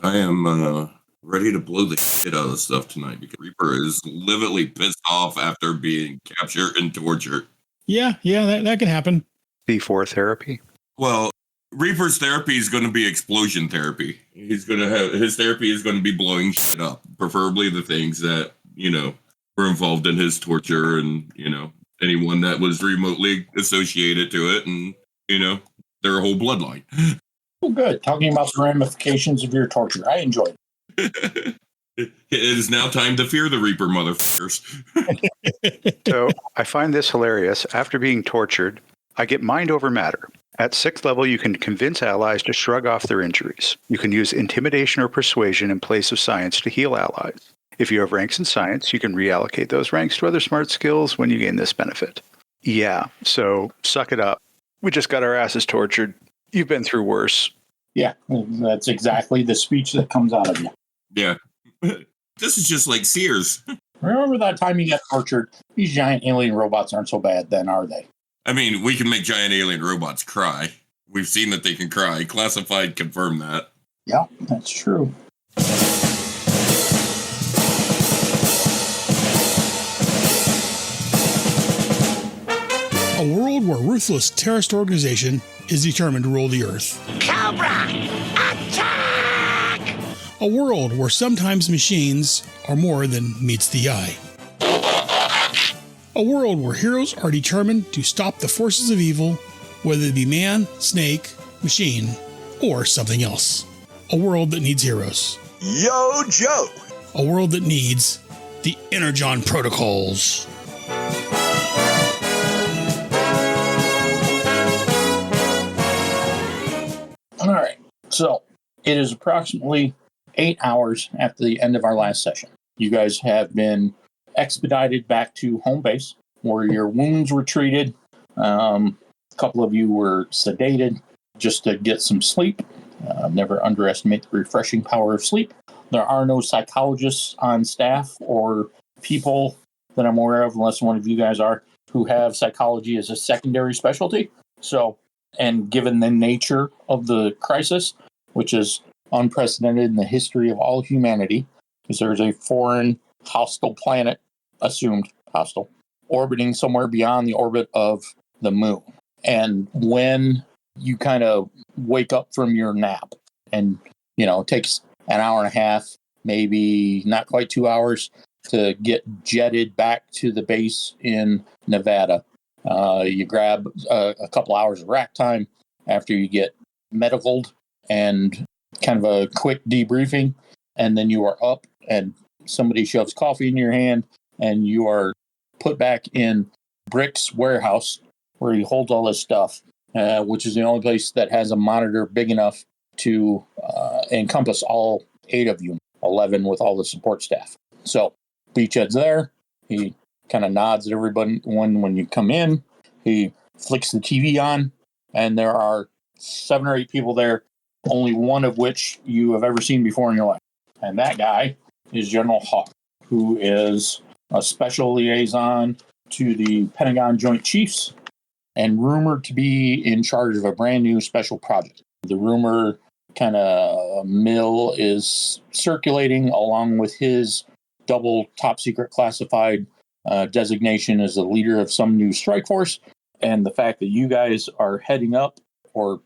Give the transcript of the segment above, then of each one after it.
I am ready to blow the shit out of the stuff tonight because Reaper is lividly pissed off after being captured and tortured. Yeah, that can happen. B4 therapy. Well, Reaper's therapy is going to be explosion therapy. His therapy is going to be blowing shit up, preferably the things that, were involved in his torture and, anyone that was remotely associated to it and, their whole bloodline. Oh, good. Talking about the ramifications of your torture. I enjoyed it. It is now time to fear the Reaper, motherfuckers. So I find this hilarious. After being tortured, I get mind over matter. At 6th level, you can convince allies to shrug off their injuries. You can use intimidation or persuasion in place of science to heal allies. If you have ranks in science, you can reallocate those ranks to other smart skills when you gain this benefit. Yeah, so suck it up. We just got our asses tortured. You've been through worse. Yeah, that's exactly the speech that comes out of you. Yeah. This is just like Sears. Remember that time you got tortured? These giant alien robots aren't so bad then, are they? I mean, we can make giant alien robots cry. We've seen that they can cry. Classified confirmed that. Yeah, that's true. A world where ruthless terrorist organization is determined to rule the Earth. Cobra! Attack! A world where sometimes machines are more than meets the eye. A world where heroes are determined to stop the forces of evil, whether it be man, snake, machine, or something else. A world that needs heroes. Yo, Joe! A world that needs the Energon protocols. All right, so it is approximately 8 hours after the end of our last session. You guys have been expedited back to home base where your wounds were treated. A couple of you were sedated just to get some sleep. Never underestimate the refreshing power of sleep. There are no psychologists on staff or people that I'm aware of, unless one of you guys are, who have psychology as a secondary specialty. So, and given the nature of the crisis, which is unprecedented in the history of all humanity, because there's a foreign hostile planet, assumed hostile, orbiting somewhere beyond the orbit of the moon. And when you kind of wake up from your nap and, it takes an hour and a half, maybe not quite 2 hours to get jetted back to the base in Nevada. You grab a couple hours of rack time after you get medicaled and kind of a quick debriefing. And then you are up and somebody shoves coffee in your hand and you are put back in Brick's warehouse where he holds all this stuff, which is the only place that has a monitor big enough to encompass all 8 of you, 11 with all the support staff. So Beachhead's there. He kind of nods at everybody when you come in. He flicks the TV on, and there are 7 or 8 people there, only one of which you have ever seen before in your life. And that guy is General Hawk, who is a special liaison to the Pentagon Joint Chiefs and rumored to be in charge of a brand new special project. The rumor kind of mill is circulating along with his double top secret classified designation as the leader of some new strike force. And the fact that you guys are heading up or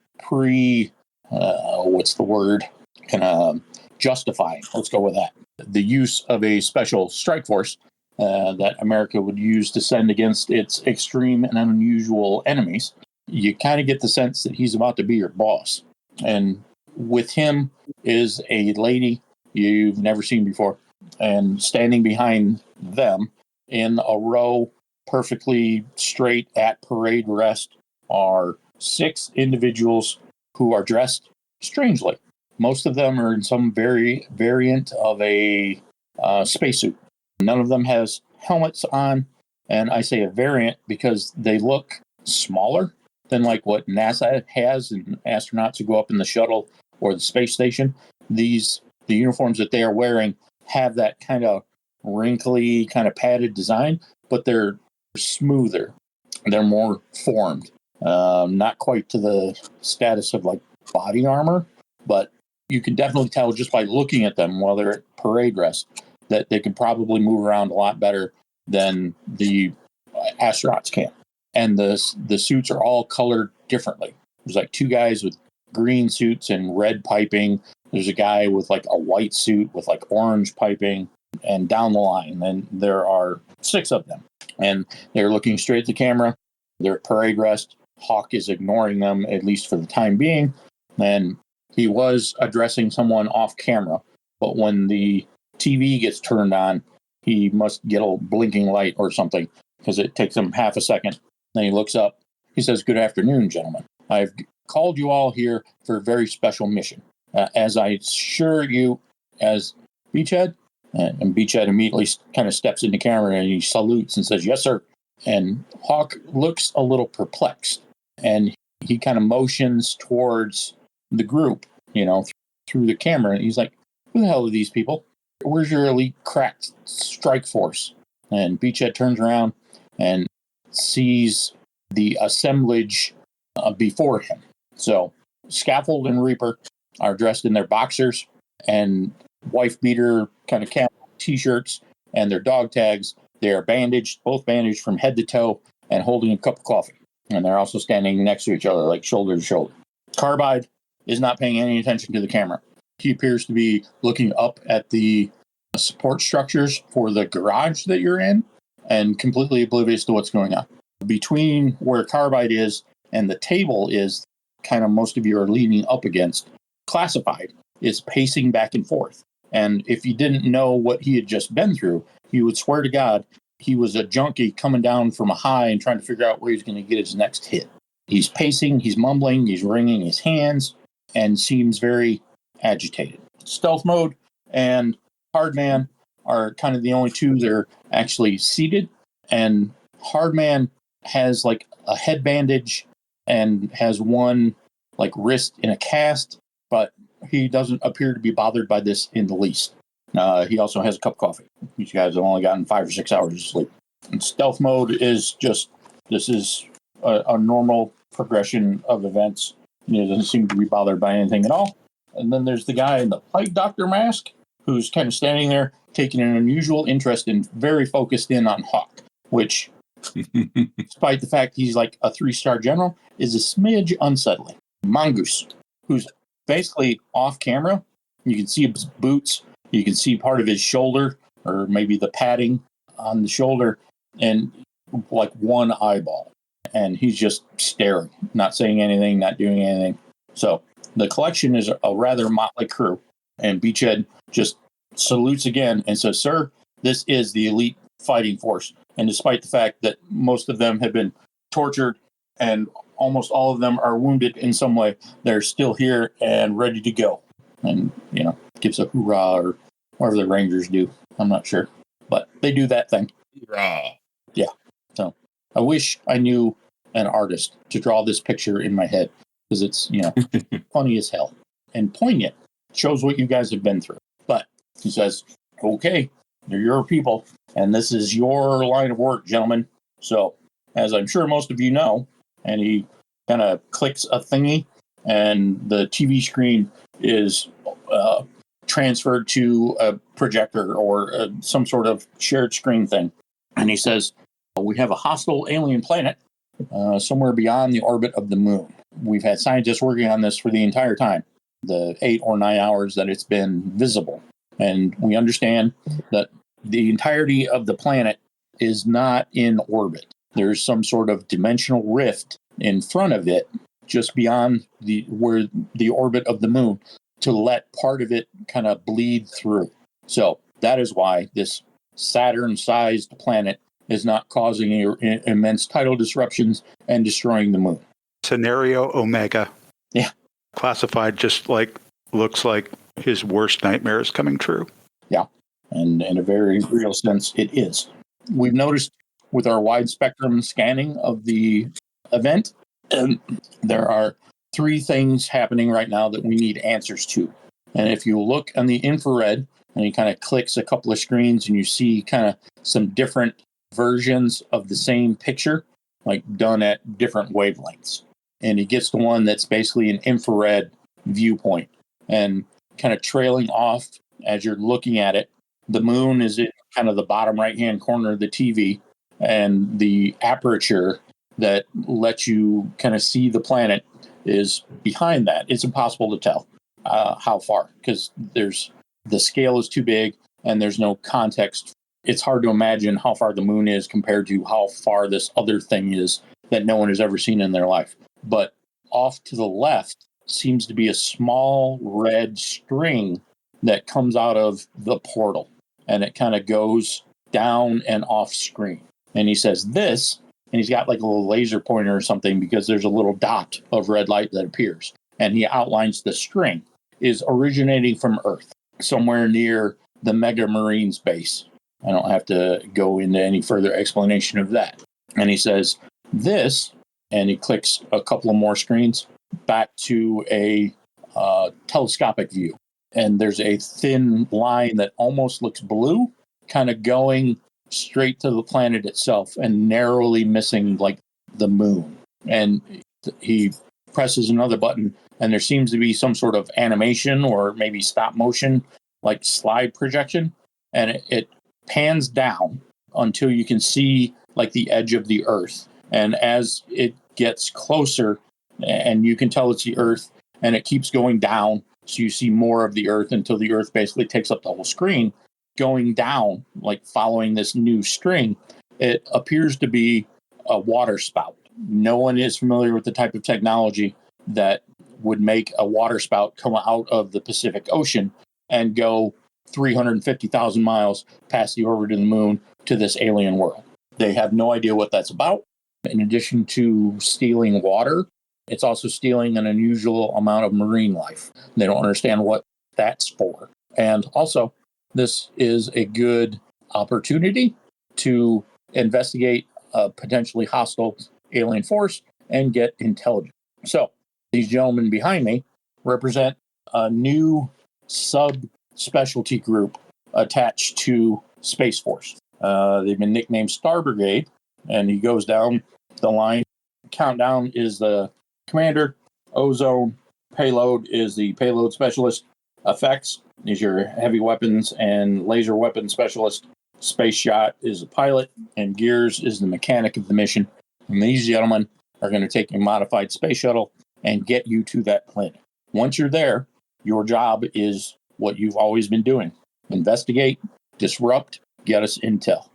justifying, let's go with that, the use of a special strike force that America would use to send against its extreme and unusual enemies, you kind of get the sense that he's about to be your boss. And with him is a lady you've never seen before. And standing behind them in a row, perfectly straight at parade rest, are 6 individuals who are dressed strangely. Most of them are in some variant of a spacesuit. None of them has helmets on, and I say a variant because they look smaller than like what NASA has and astronauts who go up in the shuttle or the space station. The uniforms that they are wearing have that kind of wrinkly, kind of padded design, but they're smoother. They're more formed. Not quite to the status of like body armor, but you can definitely tell just by looking at them while they're at parade rest that they could probably move around a lot better than the astronauts can. And the suits are all colored differently. There's like 2 guys with green suits and red piping. There's a guy with like a white suit with like orange piping, and down the line. And there are 6 of them. And they're looking straight at the camera. They're at parade rest. Hawk is ignoring them, at least for the time being. And he was addressing someone off camera. But when the TV gets turned on, he must get a blinking light or something, because it takes him half a second. Then he looks up. He says, "Good afternoon, gentlemen. I've called you all here for a very special mission. As I assure you, as Beachhead," and Beachhead immediately kind of steps in the camera and he salutes and says, "Yes, sir." And Hawk looks a little perplexed, and he kind of motions towards the group, through the camera. And he's like, "Who the hell are these people? Where's your elite crack strike force?" And Beachhead turns around and sees the assemblage before him. So Scaffold and Reaper are dressed in their boxers and wife beater kind of camo t-shirts and their dog tags. They are both bandaged from head to toe and holding a cup of coffee. And they're also standing next to each other, like shoulder to shoulder. Carbide is not paying any attention to the camera. He appears to be looking up at the support structures for the garage that you're in and completely oblivious to what's going on. Between where Carbide is and the table is kind of most of you are leaning up against, Classified is pacing back and forth. And if you didn't know what he had just been through, you would swear to God he was a junkie coming down from a high and trying to figure out where he's going to get his next hit. He's pacing, he's mumbling, he's wringing his hands, and seems very agitated. Stealth Mode and Hardman are kind of the only 2 that are actually seated. And Hardman has like a head bandage and has one like wrist in a cast, but he doesn't appear to be bothered by this in the least. He also has a cup of coffee. These guys have only gotten 5 or 6 hours of sleep. And Stealth Mode is just, this is a normal progression of events. He doesn't seem to be bothered by anything at all. And then there's the guy in the plague doctor mask who's kind of standing there taking an unusual interest and very focused in on Hawk, which, despite the fact he's like a 3-star general, is a smidge unsettling. Mongoose, who's basically off camera. You can see his boots. You can see part of his shoulder, or maybe the padding on the shoulder, and like one eyeball. And he's just staring, not saying anything, not doing anything. So the collection is a rather motley crew. And Beachhead just salutes again and says, "Sir, this is the elite fighting force." And despite the fact that most of them have been tortured and almost all of them are wounded in some way, they're still here and ready to go. And, gives a hoorah or whatever the Rangers do. I'm not sure. But they do that thing. Hoorah. Yeah. So I wish I knew an artist to draw this picture in my head, because it's, funny as hell and poignant. Shows what you guys have been through. But he says, "Okay, they're your people, and this is your line of work, gentlemen. So, as I'm sure most of you know," and he kind of clicks a thingy, and the TV screen is transferred to a projector or some sort of shared screen thing. And he says, "We have a hostile alien planet somewhere beyond the orbit of the moon. We've had scientists working on this for the entire time, the 8 or 9 hours that it's been visible. And we understand that the entirety of the planet is not in orbit. There's some sort of dimensional rift in front of it, just beyond the orbit of the moon, to let part of it kind of bleed through. So that is why this Saturn-sized planet is not causing immense tidal disruptions and destroying the moon." Scenario Omega. Yeah. Classified just looks like his worst nightmare is coming true. Yeah. And in a very real sense, it is. We've noticed with our wide spectrum scanning of the event, there are 3 things happening right now that we need answers to. And if you look on the infrared and he kind of clicks a couple of screens and you see kind of some different versions of the same picture, like done at different wavelengths. And he gets to one that's basically an infrared viewpoint. And kind of trailing off as you're looking at it. The moon is in kind of the bottom right-hand corner of the TV, and the aperture that lets you kind of see the planet is behind that. It's impossible to tell how far, because the scale is too big and there's no context. It's hard to imagine how far the moon is compared to how far this other thing is that no one has ever seen in their life. But off to the left seems to be a small red string that comes out of the portal, and it kind of goes down and off screen. And he says this, and he's got like a little laser pointer or something, because there's a little dot of red light that appears. And he outlines the string is originating from Earth, somewhere near the Mega Marines base. I don't have to go into any further explanation of that. And he says this, and he clicks a couple of more screens back to a telescopic view. And there's a thin line that almost looks blue, kind of going straight to the planet itself and narrowly missing like the moon. And he presses another button, and there seems to be some sort of animation or maybe stop motion, like slide projection. And it pans down until you can see like the edge of the Earth. And as it gets closer, and you can tell it's the Earth, and it keeps going down, so you see more of the Earth until the Earth basically takes up the whole screen. Going down, like following this new string, it appears to be a water spout. No one is familiar with the type of technology that would make a water spout come out of the Pacific Ocean and go 350,000 miles past the orbit of the moon to this alien world. They have no idea what that's about. In addition to stealing water, it's also stealing an unusual amount of marine life. They don't understand what that's for. And also, this is a good opportunity to investigate a potentially hostile alien force and get intelligence. So, these gentlemen behind me represent a new sub-specialty group attached to Space Force. They've been nicknamed Star Brigade, and he goes down the line. Countdown is the commander. Ozone payload is the payload specialist. Effects is your heavy weapons and laser weapon specialist. Space Shot is the pilot, and Gears is the mechanic of the mission. And these gentlemen are going to take a modified space shuttle and get you to that planet. Once you're there, your job is what you've always been doing. Investigate, disrupt, get us intel.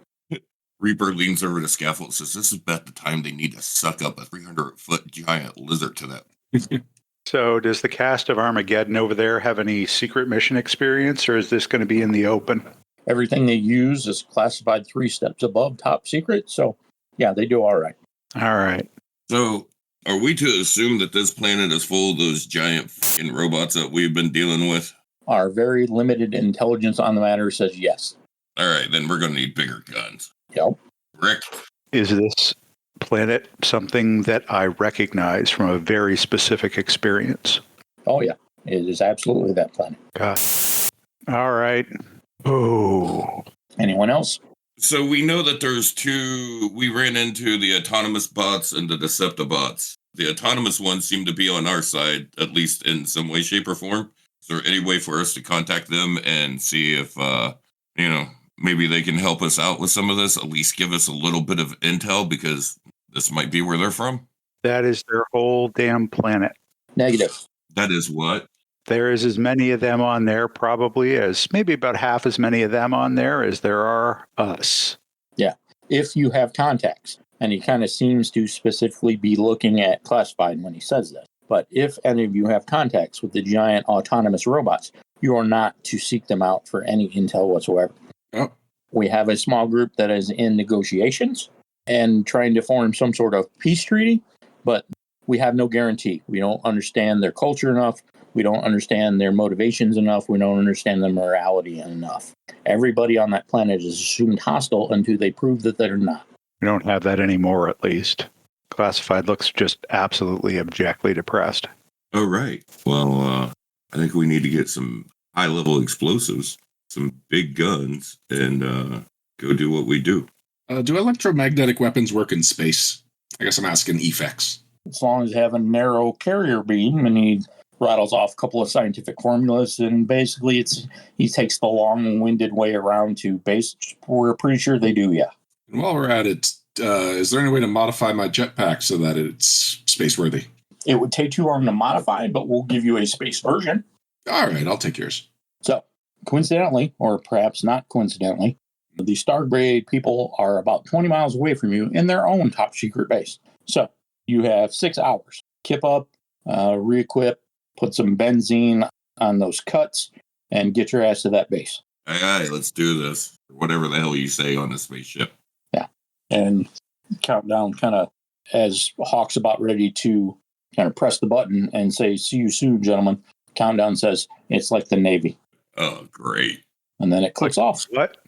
Reaper leans over to Scaffold and says, this is about the time they need to suck up a 300-foot giant lizard to that. So does the cast of Armageddon over there have any secret mission experience, or is this going to be in the open? Everything they use is classified 3 steps above top secret. So, yeah, they do all right. All right. So are we to assume that this planet is full of those giant fucking robots that we've been dealing with? Our very limited intelligence on the matter says yes. All right, then we're going to need bigger guns. Yep. Rick? Is this planet something that I recognize from a very specific experience? Oh, yeah. It is absolutely that planet. God. All right. Oh. Anyone else? So we know that there's 2, we ran into the autonomous bots and the Deceptibots. The autonomous ones seem to be on our side, at least in some way, shape, or form. Is there any way for us to contact them and see if, maybe they can help us out with some of this, at least give us a little bit of intel, because this might be where they're from? That is their whole damn planet. Negative. That is what? There is as many of them on there, probably as maybe about half as many of them on there as there are us. Yeah. If you have contacts, and he kind of seems to specifically be looking at classified when he says this. But if any of you have contacts with the giant autonomous robots, you are not to seek them out for any intel whatsoever. Oh. We have a small group that is in negotiations and trying to form some sort of peace treaty, but we have no guarantee. We don't understand their culture enough. We don't understand their motivations enough. We don't understand their morality enough. Everybody on that planet is assumed hostile until they prove that they're not. We don't have that anymore, at least. Classified looks just absolutely abjectly depressed. Oh, right. Well, I think we need to get some high-level explosives, some big guns, and go do what we do. Do electromagnetic weapons work in space? I guess I'm asking effects. As long as you have a narrow carrier beam and he rattles off a couple of scientific formulas, and basically he takes the long-winded way around to base. We're pretty sure they do, yeah. And while we're at it, is there any way to modify my jetpack so that it's space worthy? It would take too long to modify, but we'll give you a space version. All right, I'll take yours. So, coincidentally, or perhaps not coincidentally, the Stargrade people are about 20 miles away from you in their own top secret base. So, you have 6 hours. Kip up, re-equip, put some benzene on those cuts, and get your ass to that base. Aye, let's do this. Whatever the hell you say on the spaceship. Yeah. And countdown kind of as Hawk's about ready to kind of press the button and say, "See you soon, gentlemen." Countdown says, "It's like the Navy." Oh, great. And then it clicks off. What?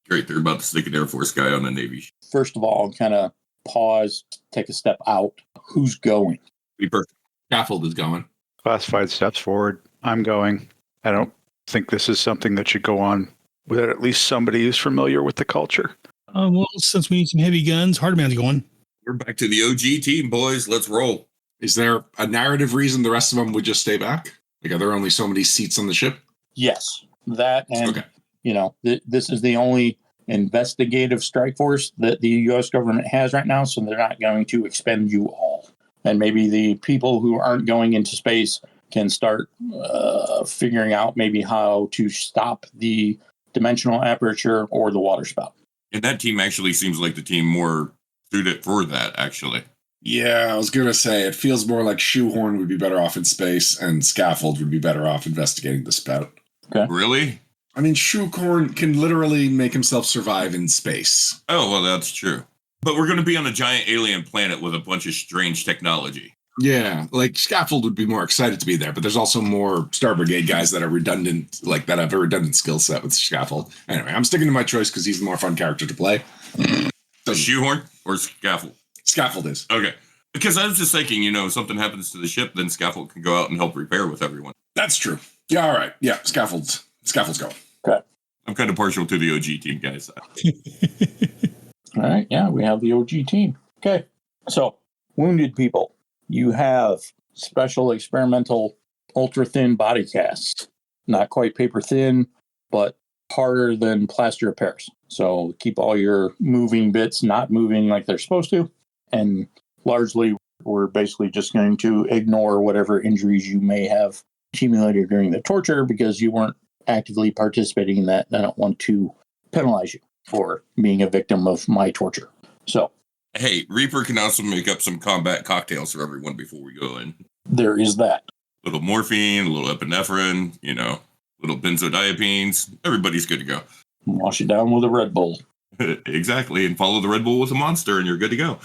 Great, they're about to stick an Air Force guy on the Navy ship. First of all, kind of pause, take a step out. Who's going? Be perfect. Scaffold is going. Classified steps forward. I'm going. I don't think this is something that should go on without at least somebody who's familiar with the culture. Well, since we need some heavy guns, Hardman's going. We're back to the OG team, boys. Let's roll. Is there a narrative reason the rest of them would just stay back? Like, are there only so many seats on the ship? Yes, that and Okay. This is the only investigative strike force that the U.S. government has right now, so they're not going to expend you all. And maybe the people who aren't going into space can start figuring out maybe how to stop the dimensional aperture or the water spout. And that team actually seems like the team more suited for that, actually. Yeah, I was going to say, it feels more like Shoehorn would be better off in space and Scaffold would be better off investigating the spout. Okay. Really? I mean, Shoehorn can literally make himself survive in space. Oh, well, that's true. But we're going to be on a giant alien planet with a bunch of strange technology. Yeah, like Scaffold would be more excited to be there, but there's also more Star Brigade guys that are redundant, like that have a redundant skill set with Scaffold. Anyway, I'm sticking to my choice because he's the more fun character to play. So Shoehorn or Scaffold? Scaffold is. Okay. Because I was just thinking, if something happens to the ship, then Scaffold can go out and help repair with everyone. That's true. Yeah, all right. Yeah, Scaffold's going. Okay. I'm kind of partial to the OG team, guys. All right. Yeah, we have the OG team. Okay. So, wounded people. You have special experimental ultra-thin body casts. Not quite paper thin, but harder than plaster of Paris. So keep all your moving bits not moving like they're supposed to. And largely, we're basically just going to ignore whatever injuries you may have accumulated during the torture because you weren't actively participating in that. I don't want to penalize you for being a victim of my torture. So, Hey, Reaper can also make up some combat cocktails for everyone before we go in. there is that. A little morphine, a little epinephrine, little benzodiazepines. Everybody's good to go. Wash it down with a Red Bull. Exactly. And follow the Red Bull with a monster and you're good to go.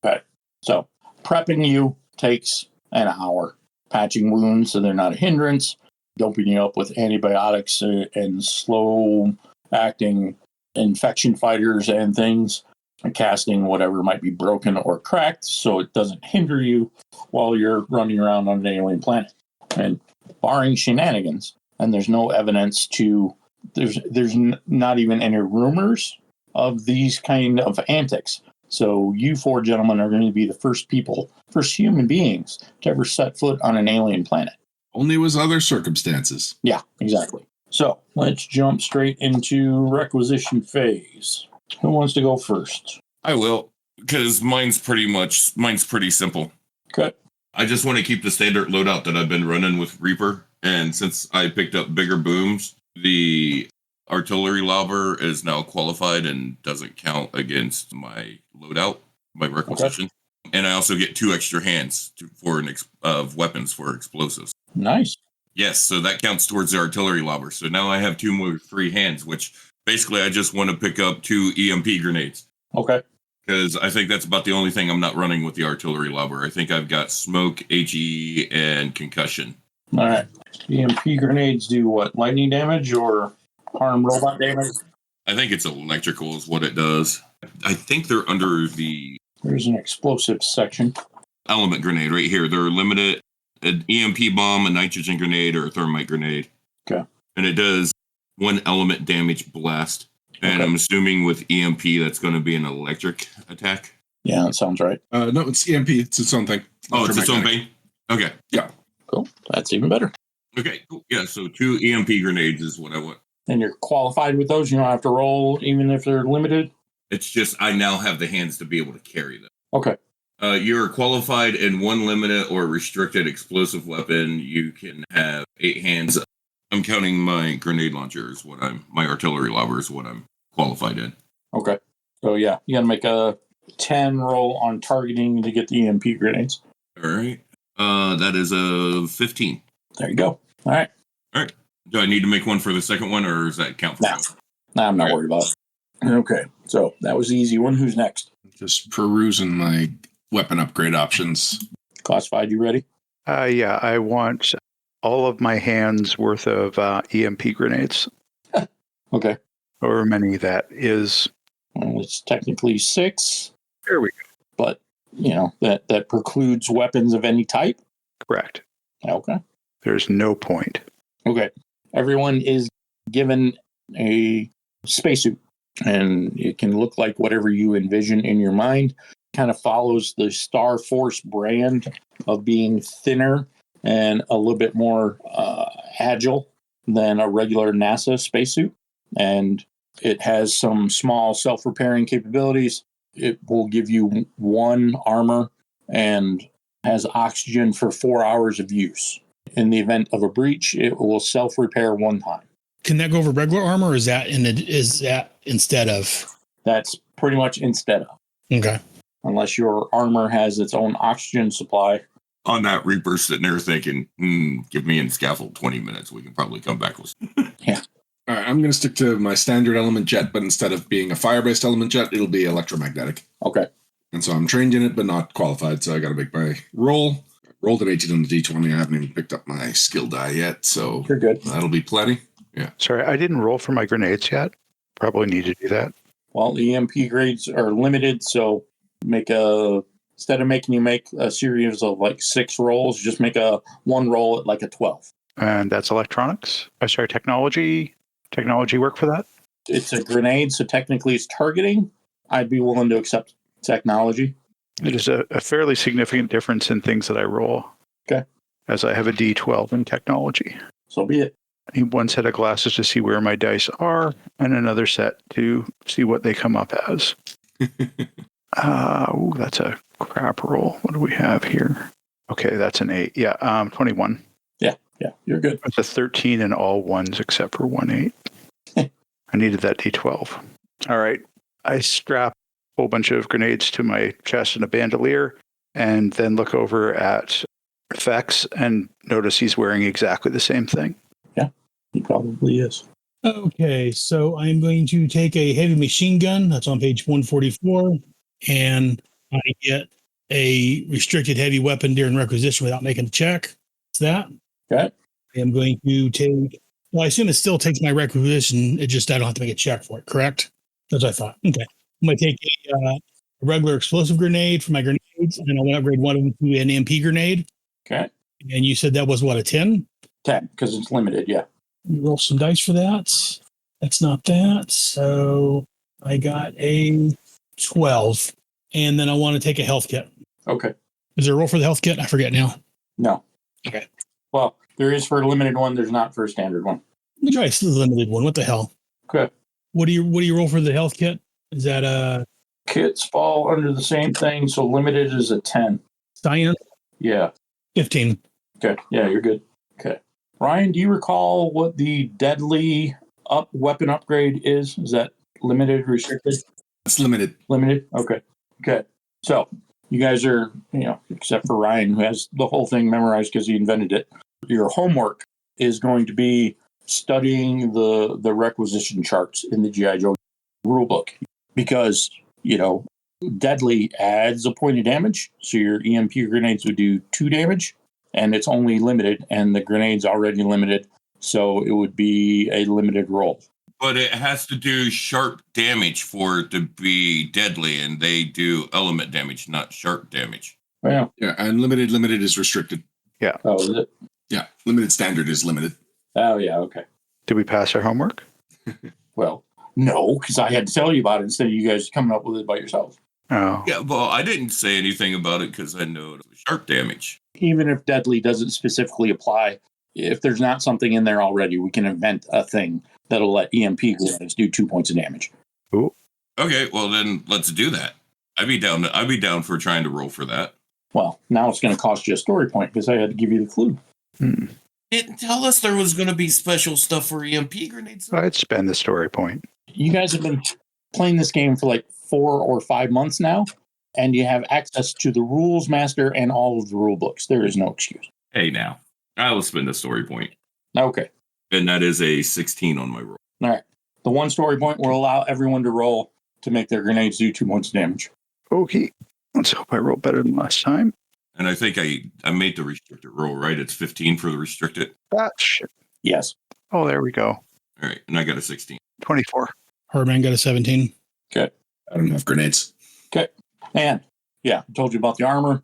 Okay. So, prepping you takes an hour. Patching wounds so they're not a hindrance. Doping you up with antibiotics and slow-acting infection fighters and things. And casting whatever might be broken or cracked so it doesn't hinder you while you're running around on an alien planet. And barring shenanigans, and there's no evidence there's not even any rumors of these kind of antics. So you four gentlemen are going to be the first human beings to ever set foot on an alien planet. Only was other circumstances. Yeah, exactly. So let's jump straight into requisition phase. Who wants to go first? I will, because mine's pretty simple. Okay. I just want to keep the standard loadout that I've been running with Reaper. And since I picked up bigger booms, the artillery lobber is now qualified and doesn't count against my loadout, my requisition. Okay. And I also get 2 extra hands of weapons for explosives. Nice. Yes, so that counts towards the artillery lobber. So now I have 2 more free hands, which basically I just want to pick up 2 EMP grenades. Okay. Because I think that's about the only thing I'm not running with the artillery lobber. I think I've got smoke, HE, and concussion. All right. EMP grenades do what? Lightning damage or harm robot damage? I think it's electrical is what it does. I think they're under the... There's an explosive section. Element grenade right here. They're limited an EMP bomb, a nitrogen grenade, or a thermite grenade. Okay. And it does 1 element damage blast. And okay. I'm assuming with EMP, that's going to be an electric attack. Yeah, that sounds right. No, it's EMP. It's its own thing. Oh, it's its own Electromagnetic. thing? Okay. Yeah. Cool. That's even better. Okay, cool. Yeah, so 2 EMP grenades is what I want. And you're qualified with those. You don't have to roll even if they're limited. It's just I now have the hands to be able to carry them. Okay. You're qualified in 1 limited or restricted explosive weapon. You can have 8 hands. I'm counting my grenade launcher as what my artillery lober is what I'm qualified in. Okay. So yeah, you got to make a 10 roll on targeting to get the EMP grenades. All right. That is a 15. There you go. All right. Do I need to make one for the second one, or does that count for both? Nah, I'm not worried about it. Okay. So that was the easy one. Who's next? Just perusing my weapon upgrade options. Classified, you ready? Yeah, I want all of my hands worth of EMP grenades. Okay. However many that is. Well, it's technically 6, There we go. but that precludes weapons of any type. Correct. Okay. There's no point. Okay. Everyone is given a spacesuit, and it can look like whatever you envision in your mind. Kind of follows the Star Force brand of being thinner and a little bit more agile than a regular NASA spacesuit. And it has some small self-repairing capabilities. It will give you 1 armor and has oxygen for 4 hours of use. In the event of a breach, it will self-repair 1 time. Can that go over regular armor, or is that instead of? That's pretty much instead of. Okay. Unless your armor has its own oxygen supply. On that, Reaper's sitting there thinking, give me in Scaffold 20 minutes. We can probably come back with Yeah. All right, I'm going to stick to my standard element jet, but instead of being a fire-based element jet, it'll be electromagnetic. Okay. And so I'm trained in it, but not qualified, so I got to make my roll. Rolled an 18 on the D20. I haven't even picked up my skill die yet, so You're good. that'll be plenty. Yeah. Sorry, I didn't roll for my grenades yet. Probably need to do that. Well, the EMP grades are limited, so instead of making you make a series of like 6 rolls, just make a 1 roll at like a 12. And that's electronics. Technology. Technology work for that? It's a grenade, so technically it's targeting. I'd be willing to accept technology. It is a fairly significant difference in things that I roll. Okay. As I have a D12 in technology. So be it. I need 1 set of glasses to see where my dice are, and another set to see what they come up as. That's a crap roll. What do we have here? Okay, that's an 8. Yeah, 21. Yeah, you're good. It's a 13 in all ones except for 1 8. I needed that D12. All right. I strap a whole bunch of grenades to my chest and a bandolier, and then look over at Fex and notice he's wearing exactly the same thing. Yeah, he probably is. Okay, so I'm going to take a heavy machine gun. That's on page 144. And I get a restricted heavy weapon during requisition without making a check. It's that. Okay. I am going to take, well, I assume it still takes my requisition. It just, I don't have to make a check for it, correct? That's what I thought. Okay. I'm going to take a regular explosive grenade for my grenades, and I'm going to upgrade one of them to an MP grenade. Okay. And you said that was what, a 10? 10, because it's limited, yeah. Roll some dice for that. That's not that. So I got a 12. And then I want to take a health kit. Okay. Is there a roll for the health kit? I forget now. No. Okay. Well, there is for a limited one. There's not for a standard one. Let me try a limited one. What the hell? Okay. What do you roll for the health kit? Is that a Kits fall under the same thing, so limited is a 10. science? Yeah. 15. Okay. Yeah, you're good. Okay. Ryan, do you recall what the deadly weapon upgrade is? Is that limited, restricted? It's limited. Limited? Okay. Okay. So you guys are, except for Ryan, who has the whole thing memorized because he invented it. Your homework is going to be studying the requisition charts in the G.I. Joe rulebook because, deadly adds a point of damage. So your EMP grenades would do 2 damage, and it's only limited, and the grenade's already limited. So it would be a limited roll. But it has to do sharp damage for it to be deadly, and they do element damage, not sharp damage. Well, Yeah, and limited is restricted. oh, is it? Yeah, limited standard is limited. Oh, yeah, okay. Did we pass our homework? Well, no, because I had to tell you about it instead of you guys coming up with it by yourself. Oh, Yeah, well, I didn't say anything about it because I know it was sharp damage. Even if deadly doesn't specifically apply, if there's not something in there already, we can invent a thing that'll let EMP grenades do 2 points of damage. Okay, well then let's do that. I'd be down for trying to roll for that. Well, now it's going to cost you a story point because I had to give you the clue. Didn't tell us there was going to be special stuff for EMP grenades. I'd spend the story point. You guys have been playing this game for like 4 or 5 months now, and you have access to the rules master and all of the rule books. There is no excuse. Hey, now I will spend a story point, Okay. and that is a 16 on my roll. All right. The one story point will allow everyone to roll to make their grenades do 2 points of damage. Okay. Let's hope I roll better than last time. And I think I made the restricted roll, right? It's 15 for the restricted. Ah, shit. Yes. Oh, there we go. All right, and I got a 16. 24. Hardman got a 17. I don't have grenades. And yeah, I told you about the armor.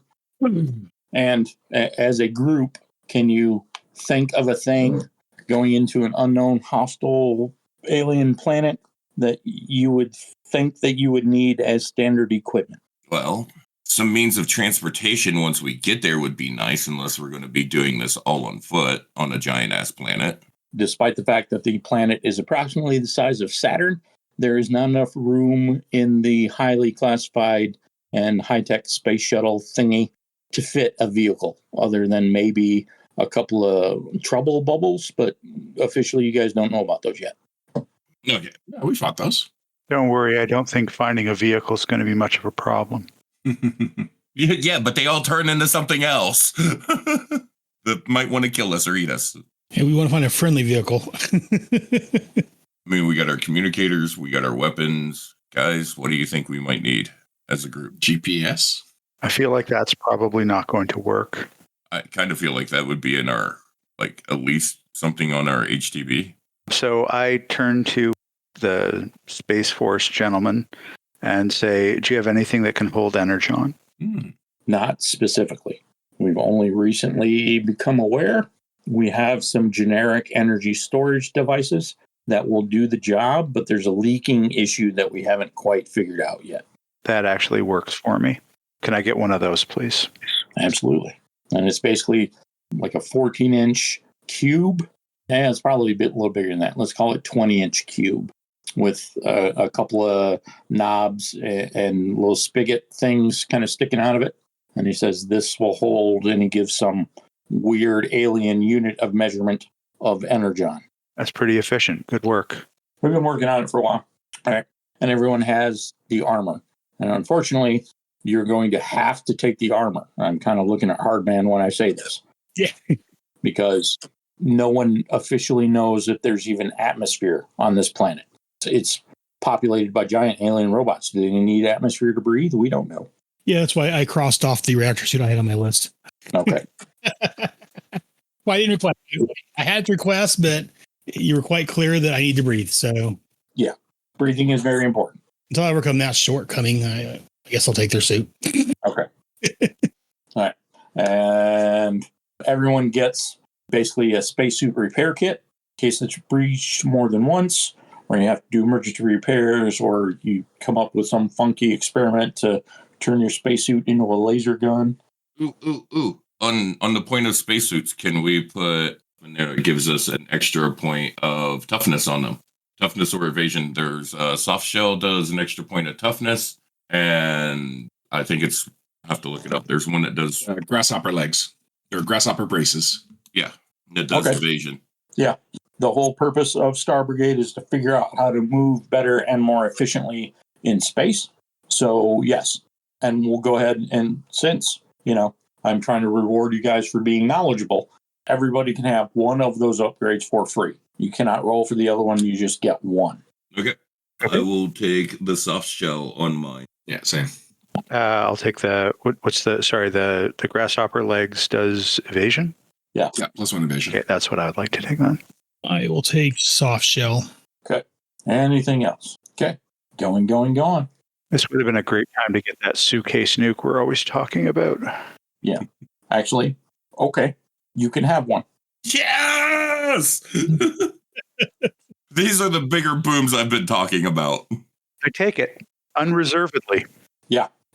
And as a group, can you think of a thing going into an unknown hostile alien planet that you would think that you would need as standard equipment? Well, some means of transportation once we get there would be nice, unless we're going to be doing this all on foot on a giant ass planet. Despite the fact that the planet is approximately the size of Saturn, there is not enough room in the highly classified and high-tech space shuttle thingy to fit a vehicle, other than maybe a couple of trouble bubbles, but officially you guys don't know about those yet. Okay. Yeah, we fought those. Don't worry. I don't think finding a vehicle is going to be much of a problem. Yeah, but they all turn into something else that might want to kill us or eat us. Hey, we want to find a friendly vehicle. I mean, we got our communicators, we got our weapons. Guys, what do you think we might need as a group? GPS. I feel like that's probably not going to work. I kind of feel like that would be in our, like, at least something on our HTB. So I turn to the Space Force gentleman and say, do you have anything that can hold Energon? Not specifically. We've only recently become aware. We have some generic energy storage devices that will do the job, but there's a leaking issue that we haven't quite figured out yet. That actually works for me. Can I get one of those, please? Absolutely. And it's basically like a 14-inch cube. Yeah, it's probably a little bigger than that. Let's call it 20-inch cube with a couple of knobs and little spigot things kind of sticking out of it. And he says this will hold, and he gives some weird alien unit of measurement of Energon. That's pretty efficient. Good work. We've been working on it for a while. All right. And everyone has the armor. And unfortunately, you're going to have to take the armor. I'm kind of looking at Hardman when I say this. Yeah. Because no one officially knows if there's even atmosphere on this planet. It's populated by giant alien robots. Do they need atmosphere to breathe? We don't know. Yeah, that's why I crossed off the reactor suit I had on my list. Okay. Well, I didn't request. I had to request, but you were quite clear that I need to breathe. So Yeah. Breathing is very important. until I overcome that shortcoming, I guess I'll take their suit. Okay. All right. And everyone gets basically a spacesuit repair kit in case it's breached more than once, or you have to do emergency repairs, or you come up with some funky experiment to turn your spacesuit into a laser gun. Ooh. On the point of spacesuits, can we put, and there it gives us an extra point of toughness on them? Toughness or evasion. There's soft shell does an extra point of toughness, and I think it's, I have to look it up. There's one that does, Grasshopper legs. They're grasshopper braces. yeah, that does Okay. evasion. Yeah. The whole purpose of Star Brigade is to figure out how to move better and more efficiently in space. So, yes. And we'll go ahead and since, I'm trying to reward you guys for being knowledgeable, everybody can have one of those upgrades for free. You cannot roll for the other one. You just get one. Okay. I will take the soft shell on mine. Yeah, same. I'll take the the grasshopper legs does evasion. Yeah, +1 evasion. Okay, that's what I would like to take then. I will take soft shell. Okay. Anything else? Okay. Going. This would have been a great time to get that suitcase nuke we're always talking about. Yeah. Actually, okay. You can have one. Yes! These are the bigger booms I've been talking about. I take it unreservedly.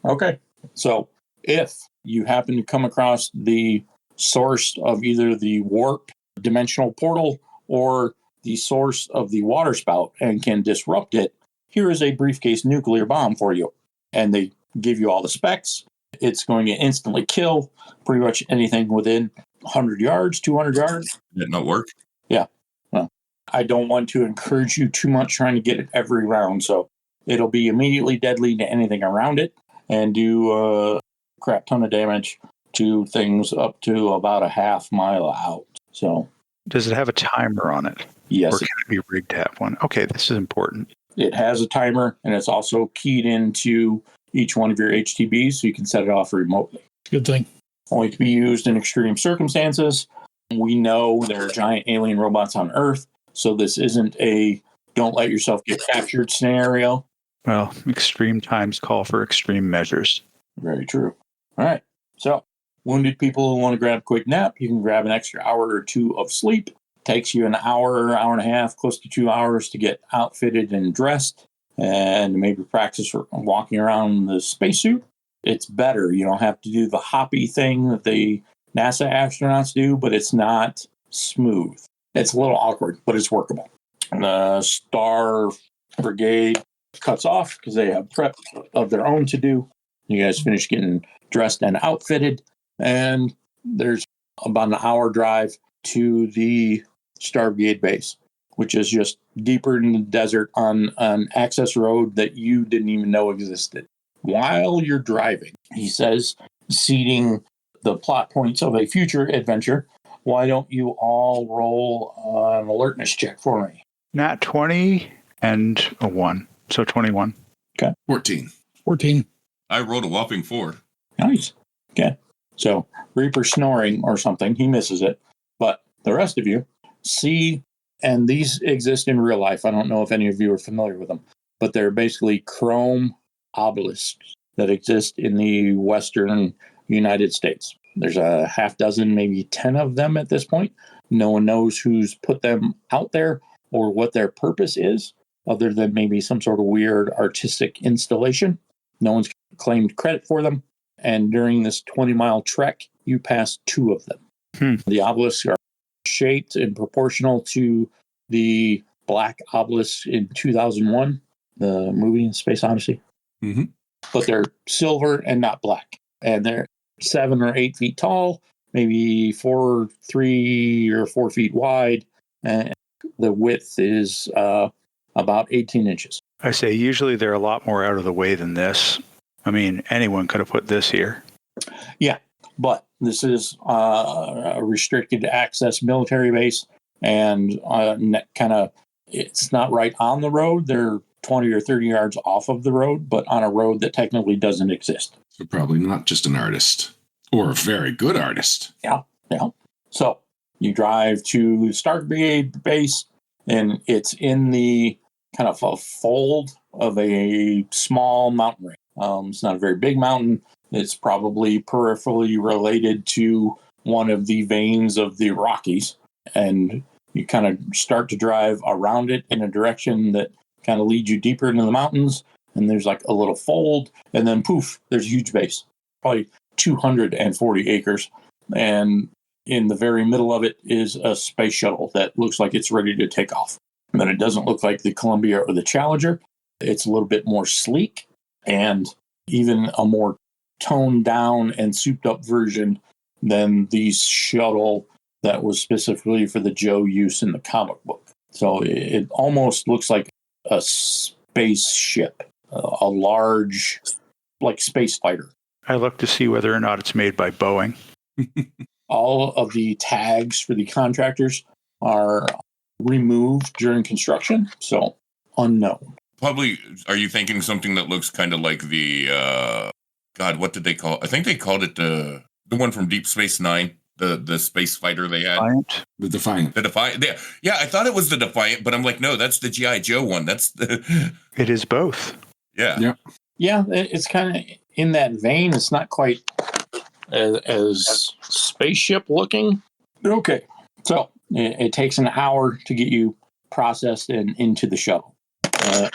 Okay. So if you happen to come across the source of either the warp dimensional portal or the source of the water spout and can disrupt it, here is a briefcase nuclear bomb for you. And they give you all the specs. It's going to instantly kill pretty much anything within 100 yards, 200 yards. Did it not work? Yeah. Well, I don't want to encourage you too much trying to get it every round. So it'll be immediately deadly to anything around it and do a crap ton of damage to things up to about a half mile out. So Does it have a timer on it? yes, Or can it be rigged to have one? Okay, this is important. it has a timer, and it's also keyed into each one of your HTBs, so you can set it off remotely. Good thing. Only to be used in extreme circumstances. We know there are giant alien robots on Earth, so this isn't a don't let yourself get captured scenario. Well, extreme times call for extreme measures. Very true. All right. So, wounded people who want to grab a quick nap, you can grab an extra hour or two of sleep. Takes you an hour, hour and a half, close to 2 hours to get outfitted and dressed and maybe practice walking around the spacesuit. It's better. You don't have to do the hoppy thing that the NASA astronauts do, but it's not smooth. It's a little awkward, but it's workable. The Star Brigade cuts off because they have prep of their own to do. You guys finish getting dressed and outfitted, and there's about an hour drive to the Star Brigade base, which is just deeper in the desert on an access road that you didn't even know existed. While you're driving, he says, seeding the plot points of a future adventure, why don't you all roll an alertness check for me? Nat 20 and a 1. So 21. 14. 14. I rolled a whopping 4. Nice. Okay. So Reaper snoring or something, he misses it. But the rest of you see, and these exist in real life. I don't know if any of you are familiar with them, but they're basically chrome obelisks that exist in the western United States. There's a half dozen, maybe 10 of them at this point. No one knows who's put them out there or what their purpose is, other than maybe some sort of weird artistic installation. No one's claimed credit for them. And during this 20-mile trek, you pass 2 of them. The obelisks are shaped and proportional to the black obelisk in 2001, the movie Space Odyssey. Mm-hmm. But they're silver and not black. And they're 7 or 8 feet tall, maybe 3 or 4 feet wide. And the width is about 18 inches. I say usually they're a lot more out of the way than this. I mean, anyone could have put this here. Yeah, but this is a restricted access military base, and kind of it's not right on the road. They're 20 or 30 yards off of the road, but on a road that technically doesn't exist. So probably not just an artist or a very good artist. Yeah. So you drive to Star Brigade base, and it's in the kind of a fold of a small mountain range. It's not a very big mountain. It's probably peripherally related to one of the veins of the Rockies. And you kind of start to drive around it in a direction that kind of leads you deeper into the mountains. And there's like a little fold. And then poof, there's a huge base, probably 240 acres. And in the very middle of it is a space shuttle that looks like it's ready to take off. And then it doesn't look like the Columbia or the Challenger. It's a little bit more sleek and even a more toned down and souped up version than the shuttle that was specifically for the Joe use in the comic book. So it almost looks like a spaceship, a large, like space fighter. I look to see whether or not it's made by Boeing. All of the tags for the contractors are removed during construction, so unknown. Probably, are you thinking something that looks kind of like the, God, what did they call it? I think they called it the one from Deep Space Nine, the space fighter they had. Defiant? The Defiant. The Defiant. Yeah, I thought it was the Defiant, but I'm like, no, that's the G.I. Joe one. That's the... It is both. Yeah. Yeah, it's kind of in that vein. It's not quite as spaceship looking. Okay, so it takes an hour to get you processed and into the shuttle.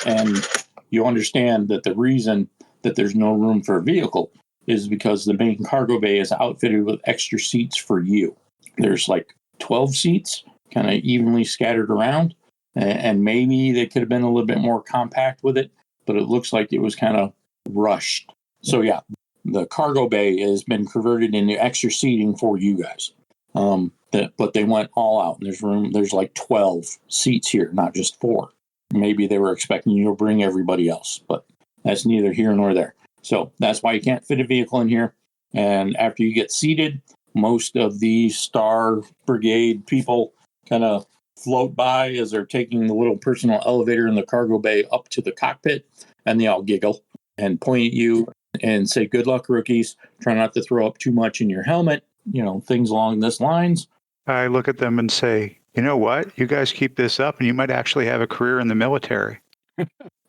And you understand that the reason that there's no room for a vehicle is because the main cargo bay is outfitted with extra seats for you. There's like 12 seats kind of evenly scattered around, and maybe they could have been a little bit more compact with it, but it looks like it was kind of rushed. So yeah, the cargo bay has been converted into extra seating for you guys. But they went all out. There's like 12 seats here, not just 4. Maybe they were expecting you to bring everybody else, but that's neither here nor there. So that's why you can't fit a vehicle in here. And after you get seated, most of the Star Brigade people kind of float by as they're taking the little personal elevator in the cargo bay up to the cockpit, and they all giggle and point at you and say, "Good luck, rookies. Try not to throw up too much in your helmet." Things along this lines. I look at them and say, you know what? You guys keep this up and you might actually have a career in the military.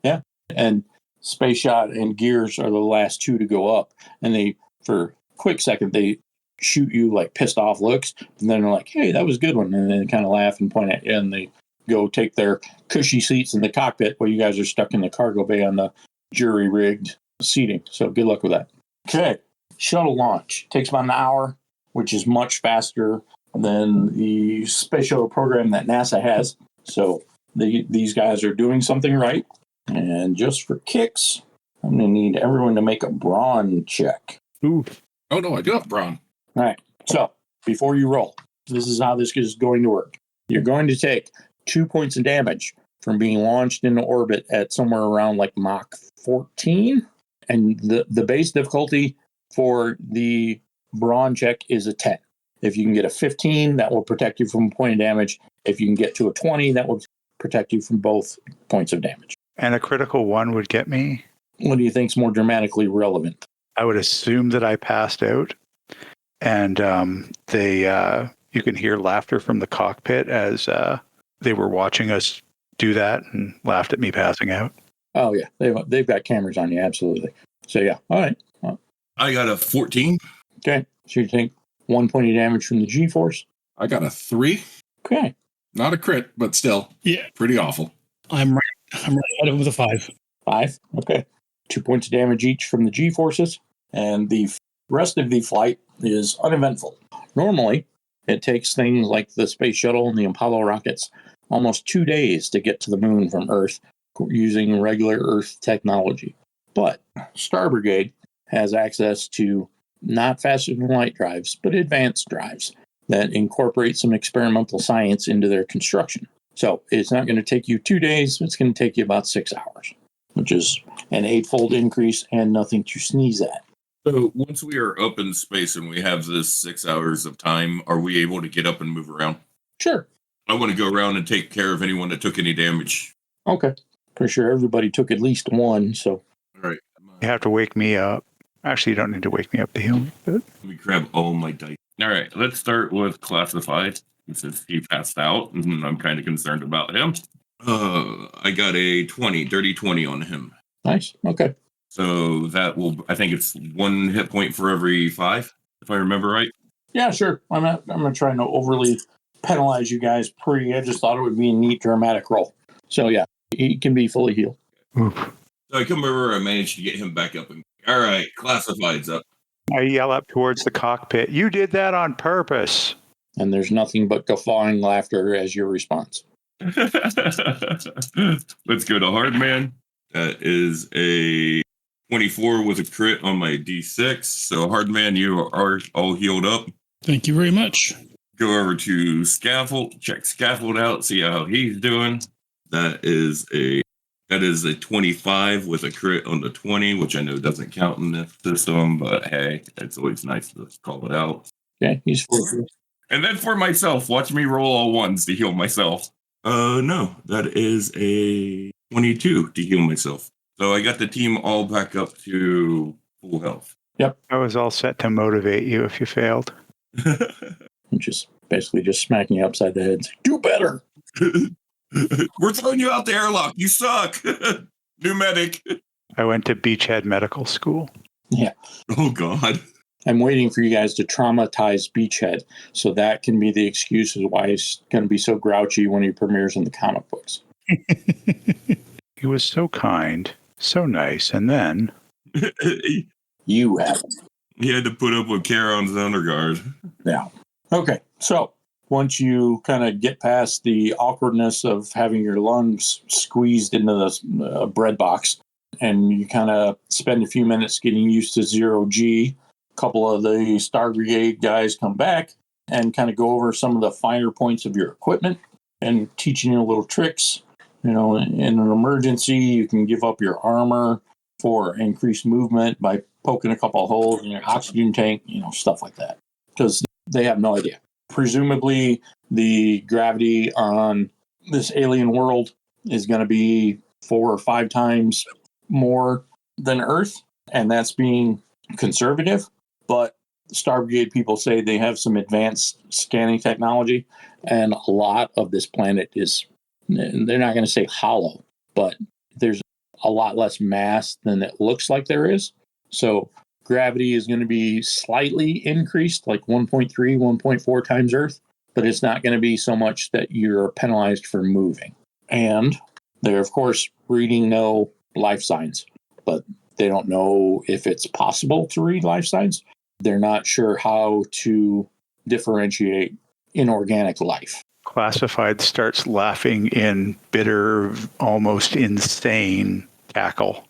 Yeah. And Space Shot and Gears are the last 2 to go up. And they, for a quick second, they shoot you like pissed off looks. And then they're like, "Hey, that was a good one." And then kind of laugh and point at you. And they go take their cushy seats in the cockpit while you guys are stuck in the cargo bay on the jury rigged seating. So good luck with that. Okay. Shuttle launch takes about an hour, which is much faster than the space shuttle program that NASA has. So these guys are doing something right. And just for kicks, I'm going to need everyone to make a brawn check. Ooh. Oh, no, I do have brawn. All right. So before you roll, this is how this is going to work. You're going to take 2 points of damage from being launched into orbit at somewhere around like Mach 14. And the base difficulty for the brawn check is a 10. If you can get a 15, that will protect you from a point of damage. If you can get to a 20, that will protect you from both points of damage. And a critical 1 would get me. What do you think is more dramatically relevant? I would assume that I passed out. And you can hear laughter from the cockpit as they were watching us do that and laughed at me passing out. Oh, yeah. They've got cameras on you, absolutely. So, yeah. All right. I got a 14. Okay. So you take 1 point of damage from the G-force. I got a 3. Okay. Not a crit, but still Yeah. pretty awful. I'm right at it with a 5. 5. Okay. 2 points of damage each from the G-forces. And the rest of the flight is uneventful. Normally, it takes things like the space shuttle and the Apollo rockets almost 2 days to get to the moon from Earth using regular Earth technology. But Star Brigade has access to not faster than light drives, but advanced drives that incorporate some experimental science into their construction. So it's not going to take you 2 days, it's going to take you about 6 hours, which is an 8-fold increase and nothing to sneeze at. So once we are up in space and we have this 6 hours of time, are we able to get up and move around? Sure. I want to go around and take care of anyone that took any damage. Okay. For sure, everybody took at least 1, so. All right. You have to wake me up. Actually, you don't need to wake me up to heal me. But Let me grab all my dice. All right, let's start with classified, since he passed out, and I'm kind of concerned about him. I got a 20, dirty 20 on him. Nice. Okay. So that will, I think it's 1 hit point for every 5, if I remember right. Yeah, sure. I'm not trying to overly penalize you guys I just thought it would be a neat dramatic roll. So yeah, he can be fully healed. oof. So I come over, I managed to get him back up. And all right, classified's up. I yell up towards the cockpit. You did that on purpose. And there's nothing but guffawing laughter as your response. Let's go to Hardman. That is a 24 with a crit on my D6. So Hardman, you are all healed up. Thank you very much. Go over to Scaffold, check Scaffold out, see how he's doing. That is a 25 with a crit on the 20, which I know doesn't count in this system, but hey, it's always nice to call it out. Okay, he's fully healed. And then for myself, watch me roll all ones to heal myself. No, that is a 22 to heal myself. So I got the team all back up to full health. Yep. I was all set to motivate you if you failed. Just basically just smacking you upside the head and saying, do better. We're throwing you out the airlock. You suck. New medic. I went to Beachhead Medical School. Yeah. Oh, God. I'm waiting for you guys to traumatize Beachhead, so that can be the excuse as why he's going to be so grouchy when he premieres in the comic books. He was so kind, so nice, and then... You haven't. He had to put up with Charon's underguard. Yeah. Okay. So once you kind of get past the awkwardness of having your lungs squeezed into the bread box, and you kind of spend a few minutes getting used to 0G, a couple of the Star Brigade guys come back and kind of go over some of the finer points of your equipment and teaching you little tricks. In an emergency, you can give up your armor for increased movement by poking a couple of holes in your oxygen tank, stuff like that. Because they have no idea. Presumably, the gravity on this alien world is going to be 4 or 5 times more than Earth, and that's being conservative. But Star Brigade people say they have some advanced scanning technology, and a lot of this planet is, they're not going to say hollow, but there's a lot less mass than it looks like there is. So gravity is going to be slightly increased, like 1.3, 1.4 times Earth, but it's not going to be so much that you're penalized for moving. And they're, of course, reading no life signs, but they don't know if it's possible to read life signs. They're not sure how to differentiate inorganic life. Classified starts laughing in bitter, almost insane cackle.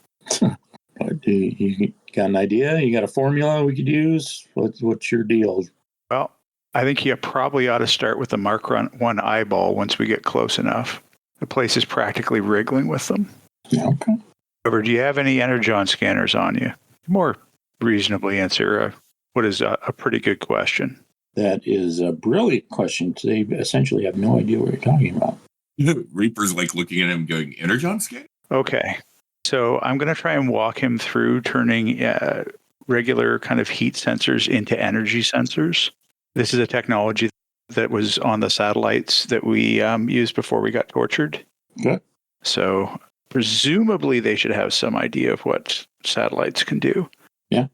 You got an idea? You got a formula we could use? What's your deal? Well, I think you probably ought to start with the Mark 1 eyeball once we get close enough. The place is practically wriggling with them. Okay. However, do you have any Energon scanners on you? More reasonably answer what is a pretty good question. That is a brilliant question. They essentially have no idea what you're talking about. Reaper's like looking at him going, Energon scan? Okay. So I'm going to try and walk him through turning regular kind of heat sensors into energy sensors. This is a technology that was on the satellites that we used before we got tortured. Okay. So presumably they should have some idea of what satellites can do. Yeah.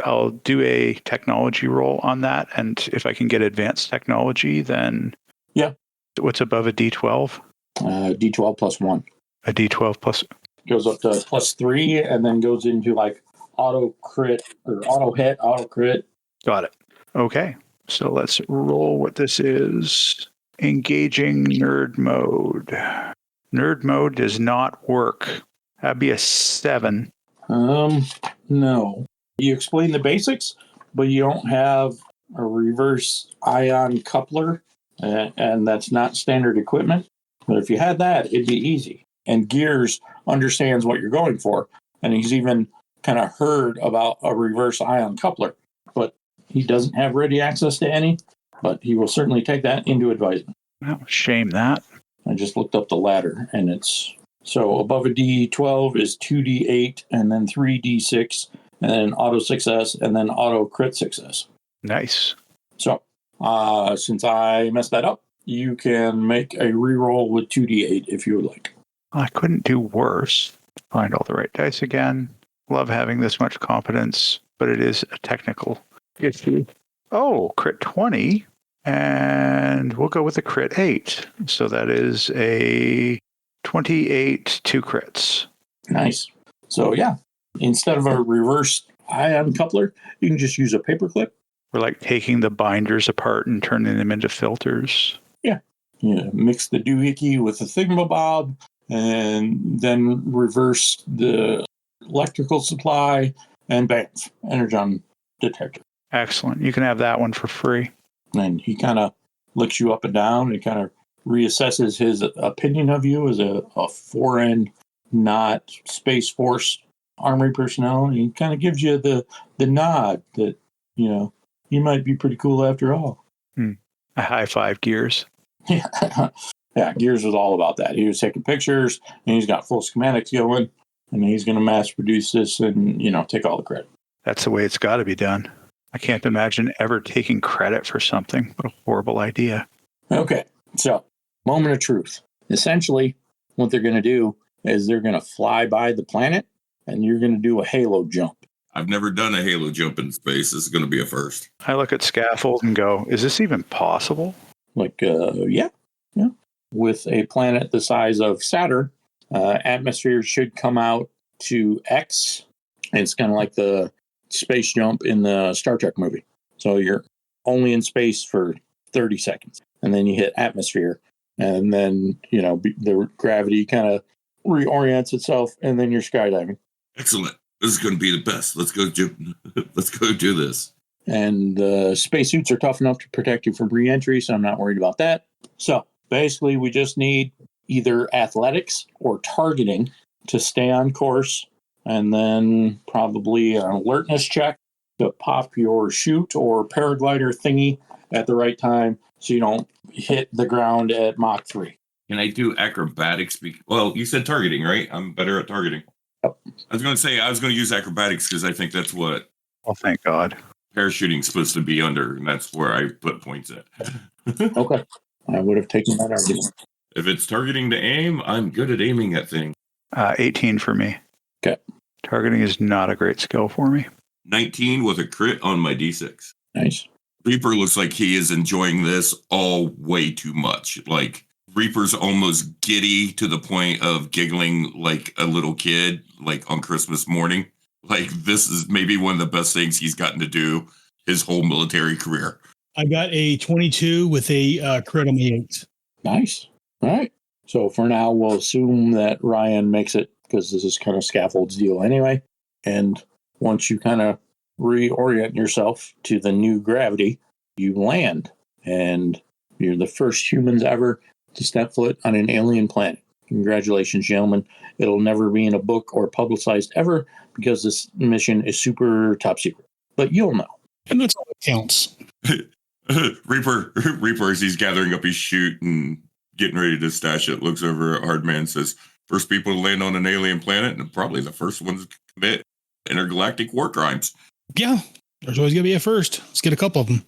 I'll do a technology roll on that. And if I can get advanced technology, then yeah. What's above a D12? D12 plus 1. A D12 plus... Goes up to plus 3 and then goes into like auto crit or auto hit, auto crit. Got it. Okay. So let's roll what this is. Engaging nerd mode. Nerd mode does not work. That'd be a 7. No. You explain the basics, but you don't have a reverse ion coupler, and that's not standard equipment. But if you had that, it'd be easy. And Gears understands what you're going for, and he's even kind of heard about a reverse ion coupler, but he doesn't have ready access to any, but he will certainly take that into advisement. Well, shame that. I just looked up the ladder, and it's so above a D12 is 2D8 and then 3D6 and then auto success and then auto crit success. Nice. So since I messed that up, you can make a reroll with 2D8 if you would like. I couldn't do worse. Find all the right dice again. Love having this much competence, but it is a technical issue. Oh, crit 20. And we'll go with a crit 8. So that is a 28 2 crits. Nice. So yeah, instead of a reverse ion coupler, you can just use a paperclip. We're like taking the binders apart and turning them into filters. Yeah. Mix the doohickey with the thingamabob and then reverse the electrical supply and bam, Energon detector. Excellent. You can have that one for free. And he kind of looks you up and down and kind of reassesses his opinion of you as a foreign, not Space Force Army personnel. And he kind of gives you the nod that, you might be pretty cool after all. A high five, Gears. Yeah, Gears was all about that. He was taking pictures, and he's got full schematics going, and he's going to mass produce this and, take all the credit. That's the way it's got to be done. I can't imagine ever taking credit for something. What a horrible idea. Okay, so moment of truth. Essentially, what they're going to do is they're going to fly by the planet, and you're going to do a halo jump. I've never done a halo jump in space. This is going to be a first. I look at Scaffold and go, is this even possible? Yeah. With a planet the size of Saturn, atmosphere should come out to X And it's kind of like the space jump in the Star Trek movie. So you're only in space for 30 seconds, and then you hit atmosphere, and then, the gravity kind of reorients itself, and then you're skydiving. Excellent. This is going to be the best. Let's go do this. And the spacesuits are tough enough to protect you from re-entry, so I'm not worried about that. So basically, we just need either athletics or targeting to stay on course, and then probably an alertness check to pop your chute or paraglider thingy at the right time so you don't hit the ground at Mach 3. Can I do acrobatics? Well, you said targeting, right? I'm better at targeting. Yep. I was going to use acrobatics because I think that's what Oh, thank God. parachuting's supposed to be under, and that's where I put points at. Okay. I would have taken that argument. If it's targeting to aim, I'm good at aiming at things. 18 for me. Okay. Targeting is not a great skill for me. 19 with a crit on my D6. Nice. Reaper looks like he is enjoying this all way too much. Like, Reaper's almost giddy to the point of giggling like a little kid, like on Christmas morning. Like, this is maybe one of the best things he's gotten to do his whole military career. I got a 22 with a crit on the 8. Nice. All right. So for now, we'll assume that Ryan makes it, because this is kind of Scaffold's deal anyway. And once you kind of reorient yourself to the new gravity, you land. And you're the first humans ever to step foot on an alien planet. Congratulations, gentlemen. It'll never be in a book or publicized ever because this mission is super top secret. But you'll know. And that's all that counts. Reaper, as he's gathering up his chute and getting ready to stash it, looks over at Hardman and says, first people to land on an alien planet and probably the first ones to commit intergalactic war crimes. Yeah, there's always going to be a first. Let's get a couple of them.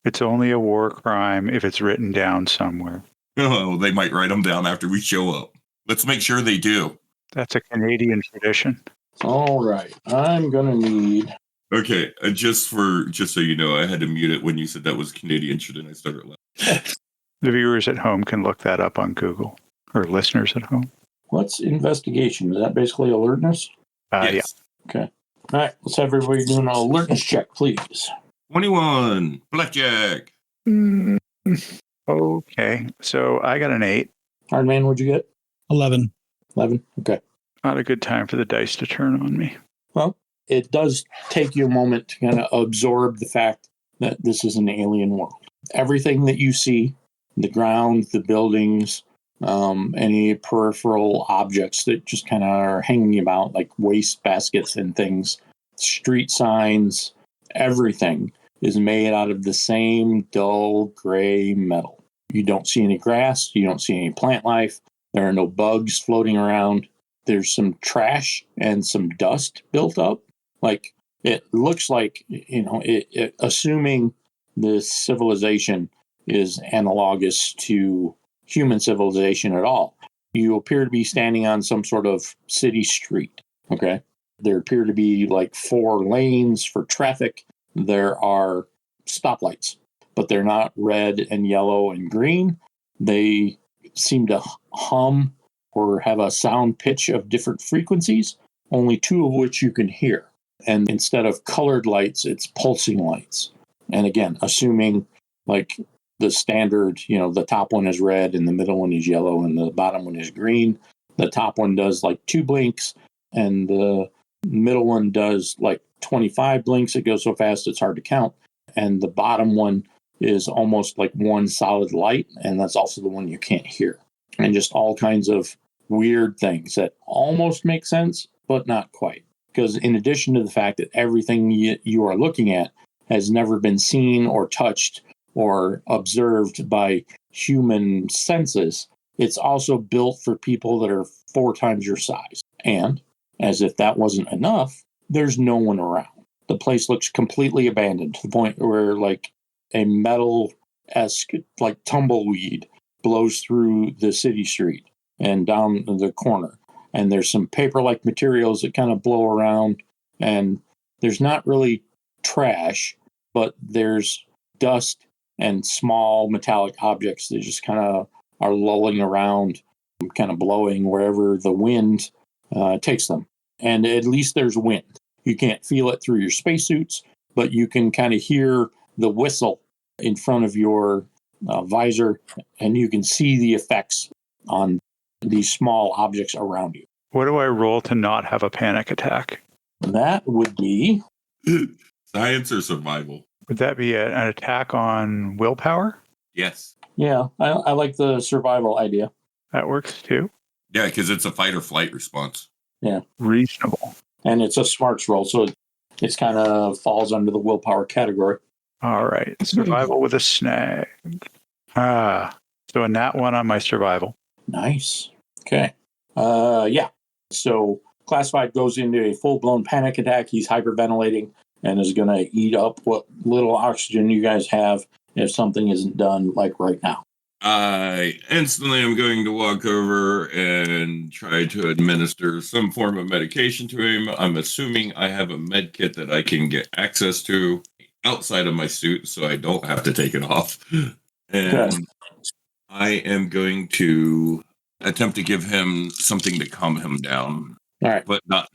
It's only a war crime if it's written down somewhere. Oh, they might write them down after we show up. Let's make sure they do. That's a Canadian tradition. All right. I'm going to need... Okay, just so you know, I had to mute it when you said that was Canadian tradition. I started laughing. The viewers at home can look that up on Google, or listeners at home. What's investigation? Is that basically alertness? Yes. Yeah. Okay. All right. Let's have everybody do an alertness check, please. 21, blackjack. Okay, so I got an 8. Hardman, what'd you get? 11. 11. Okay. Not a good time for the dice to turn on me. Well, it does take you a moment to kind of absorb the fact that this is an alien world. Everything that you see, the ground, the buildings, any peripheral objects that just kind of are hanging about, like waste baskets and things, street signs, everything is made out of the same dull gray metal. You don't see any grass. You don't see any plant life. There are no bugs floating around. There's some trash and some dust built up. Like, it looks like, assuming this civilization is analogous to human civilization at all, you appear to be standing on some sort of city street. Okay. There appear to be like 4 lanes for traffic. There are stoplights, but they're not red and yellow and green. They seem to hum or have a sound pitch of different frequencies, only 2 of which you can hear. And instead of colored lights, it's pulsing lights. And again, assuming like the standard, the top one is red and the middle one is yellow and the bottom one is green. The top one does like 2 blinks and the middle one does like 25 blinks. It goes so fast it's hard to count. And the bottom one is almost like one solid light, and that's also the one you can't hear. And just all kinds of weird things that almost make sense, but not quite. Because in addition to the fact that everything you are looking at has never been seen or touched or observed by human senses, it's also built for people that are 4 times your size. And as if that wasn't enough, there's no one around. The place looks completely abandoned to the point where like a metal-esque like tumbleweed blows through the city street and down the corner. And there's some paper-like materials that kind of blow around. And there's not really trash, but there's dust and small metallic objects that just kind of are lulling around, kind of blowing wherever the wind takes them. and at least there's wind. You can't feel it through your spacesuits, but you can kind of hear the whistle in front of your visor, and you can see the effects on these small objects around you. What do I roll to not have a panic attack? That would be... Science or survival? Would that be an attack on willpower? Yes. Yeah, I like the survival idea. That works too. Yeah, because it's a fight or flight response. Yeah. Reasonable. And it's a smarts roll, so it's kind of falls under the willpower category. All right. Survival with a snag. So a nat 1 on my survival. Nice. Okay. Yeah. So Classified goes into a full-blown panic attack. He's hyperventilating and is going to eat up what little oxygen you guys have if something isn't done, like right now. I instantly am going to walk over and try to administer some form of medication to him. I'm assuming I have a med kit that I can get access to outside of my suit, so I don't have to take it off. And Okay. I am going to attempt to give him something to calm him down. All right. But not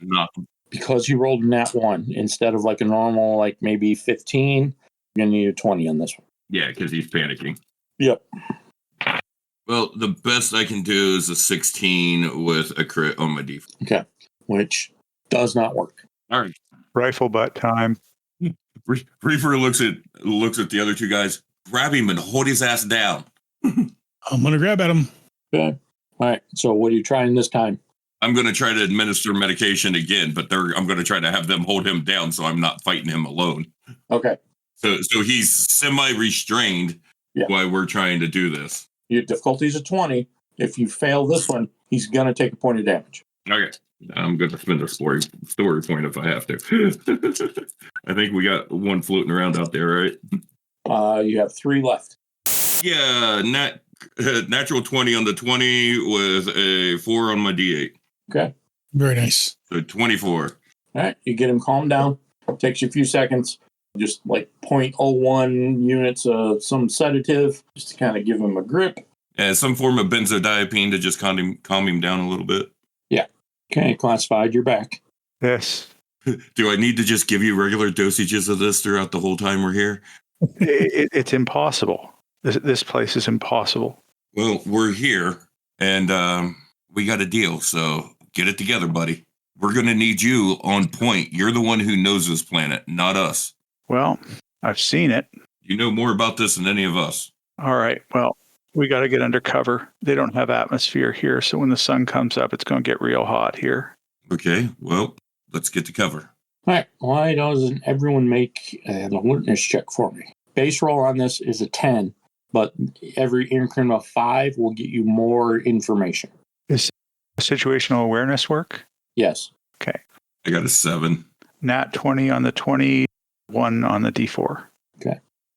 Because you rolled a nat 1, instead of like a normal, like maybe 15, you're going to need a 20 on this one. yeah, because he's panicking. Yep. Well, the best I can do is a 16 with a crit on my default. Okay. Which does not work. All right. Rifle butt time. Reaper looks at the other two guys. Grab him and hold his ass down. I'm going to grab at him. Okay. All right. So what are you trying this time? I'm going to try to administer medication again, but I'm going to try to have them hold him down so I'm not fighting him alone. Okay. So he's semi-restrained while we're trying to do this. Your difficulty is a 20. If you fail this one, he's going to take a point of damage. Okay. I'm going to spend a story point if I have to. I think we got one floating around out there, right? You have 3 left. Yeah, natural 20 on the 20 with a 4 on my D8. Okay. Very nice. So 24. All right. You get him calmed down. Takes you a few seconds. Just like 0.01 units of some sedative, just to kind of give him a grip. Some form of benzodiazepine to just calm him down a little bit. Yeah. Okay, Classified, you're back. Yes. Do I need to just give you regular dosages of this throughout the whole time we're here? It's impossible. This place is impossible. Well, we're here, and we got a deal, so get it together, buddy. We're going to need you on point. You're the one who knows this planet, not us. Well, I've seen it. You know more about this than any of us. All right. Well, we got to get under cover. They don't have atmosphere here, so when the sun comes up, it's going to get real hot here. Okay, well, let's get to cover. All right. Why doesn't everyone make an alertness check for me? Base roll on this is a 10, but every increment of 5 will get you more information. Is situational awareness work? Yes. Okay. I got a 7. Nat 20 on the 20, 1 on the D4.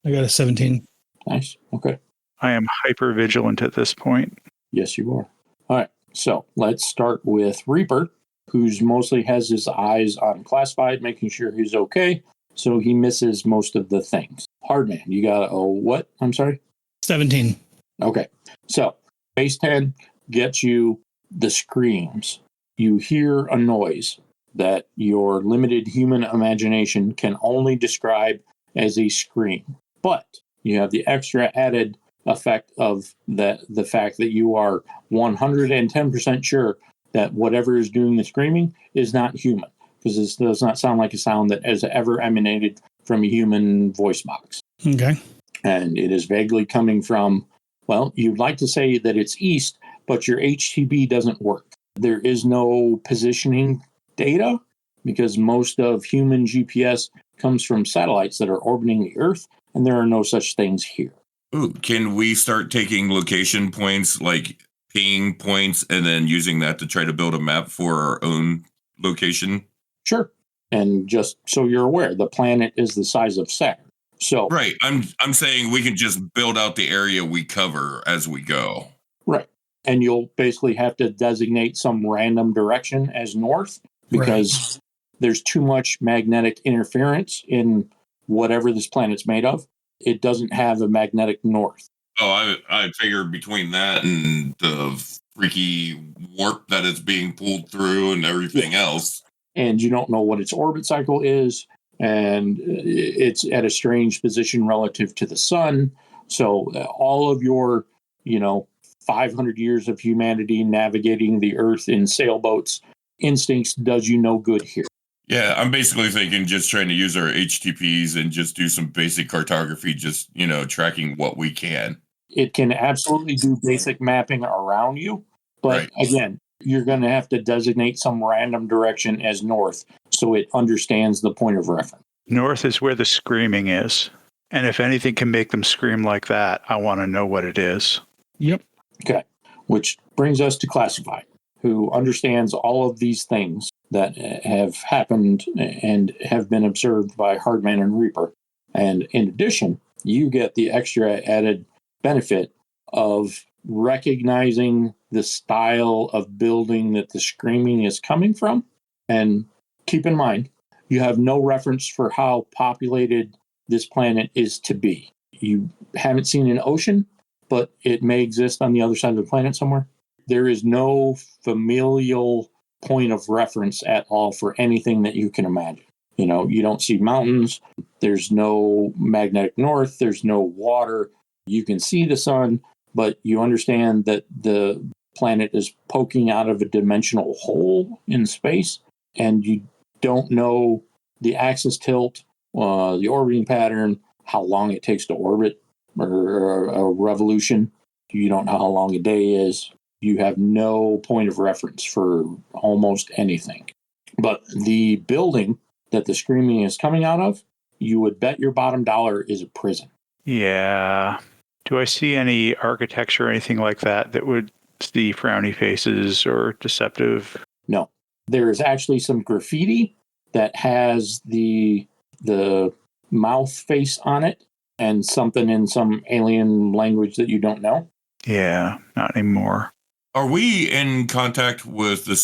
I got a 17. Nice. Okay. I am hyper vigilant at this point. Yes, you are. All right. So let's start with Reaper, who's mostly has his eyes on Classified, making sure he's okay. So he misses most of the things. Hardman, you got a what? I'm sorry? 17. Okay. So base 10 gets you the screams. You hear a noise that your limited human imagination can only describe as a scream. But you have the extra added effect of the fact that you are 110% sure that whatever is doing the screaming is not human, because this does not sound like a sound that has ever emanated from a human voice box. Okay. And it is vaguely coming from, well, you'd like to say that it's east, but your HTB doesn't work. There is no positioning data because most of human GPS comes from satellites that are orbiting the Earth, and there are no such things here. Ooh, can we start taking location points, like ping points, and then using that to try to build a map for our own location? Sure. And just so you're aware, the planet is the size of Saturn. So Right. I'm saying we can just build out the area we cover as we go. right. And you'll basically have to designate some random direction as north because there's too much magnetic interference in whatever this planet's made of. It doesn't have a magnetic north. Oh, I figured between that and the freaky warp that it's being pulled through and everything else. and you don't know what its orbit cycle is, and it's at a strange position relative to the sun. So all of your, 500 years of humanity navigating the Earth in sailboats instincts does you no good here. Yeah, I'm basically thinking just trying to use our HTPs and just do some basic cartography, just, tracking what we can. It can absolutely do basic mapping around you, but again, you're going to have to designate some random direction as north so it understands the point of reference. North is where the screaming is. And if anything can make them scream like that, I want to know what it is. Yep. Okay. Which brings us to Classified, who understands all of these things that have happened and have been observed by Hardman and Reaper. And in addition, you get the extra added benefit of recognizing the style of building that the screaming is coming from. And keep in mind, you have no reference for how populated this planet is to be. You haven't seen an ocean, but it may exist on the other side of the planet somewhere. There is no familial point of reference at all for anything that you can imagine. You don't see mountains. There's no magnetic north. There's no water. You can see the sun, but you understand that the planet is poking out of a dimensional hole in space, and you don't know the axis tilt, the orbiting pattern, how long it takes to orbit or a revolution. You don't know how long a day is. You have no point of reference for almost anything. But the building that the screaming is coming out of, you would bet your bottom dollar is a prison. Yeah. Do I see any architecture or anything like that would see frowny faces or deceptive? No. There is actually some graffiti that has the mouth face on it and something in some alien language that you don't know. Yeah, not anymore. Are we in contact with the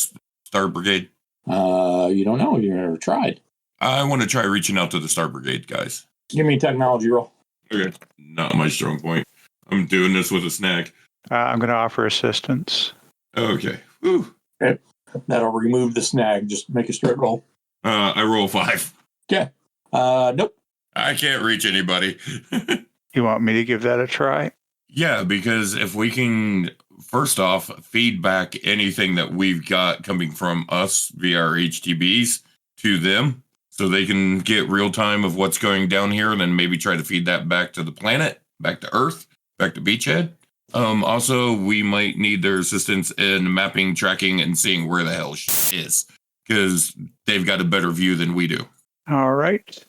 Star Brigade? You don't know. You've never tried. I want to try reaching out to the Star Brigade guys. Give me a technology roll. Okay. Not my strong point. I'm doing this with a snack. I'm going to offer assistance. Okay. Whew. Okay. That'll remove the snag. Just make a straight roll. I roll 5. Okay. Nope. I can't reach anybody. You want me to give that a try? Yeah, because if we can, first off, feed back anything that we've got coming from us via our HTBs to them, so they can get real time of what's going down here, and then maybe try to feed that back to the planet, back to Earth, back to Beachhead. Also, we might need their assistance in mapping, tracking, and seeing where the hell is, because they've got a better view than we do. All right.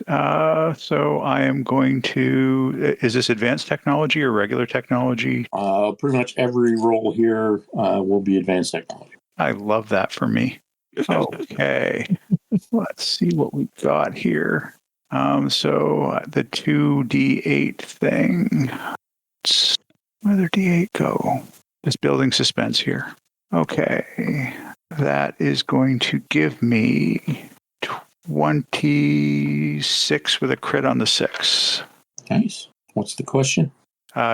So I am going to... Is this advanced technology or regular technology? Pretty much every role here will be advanced technology. I love that for me. Okay. Let's see what we got here. So the 2d8 thing. Where'd their d8 go? Just building suspense here. Okay. That is going to give me 26 with a crit on the 6. Nice. What's the question?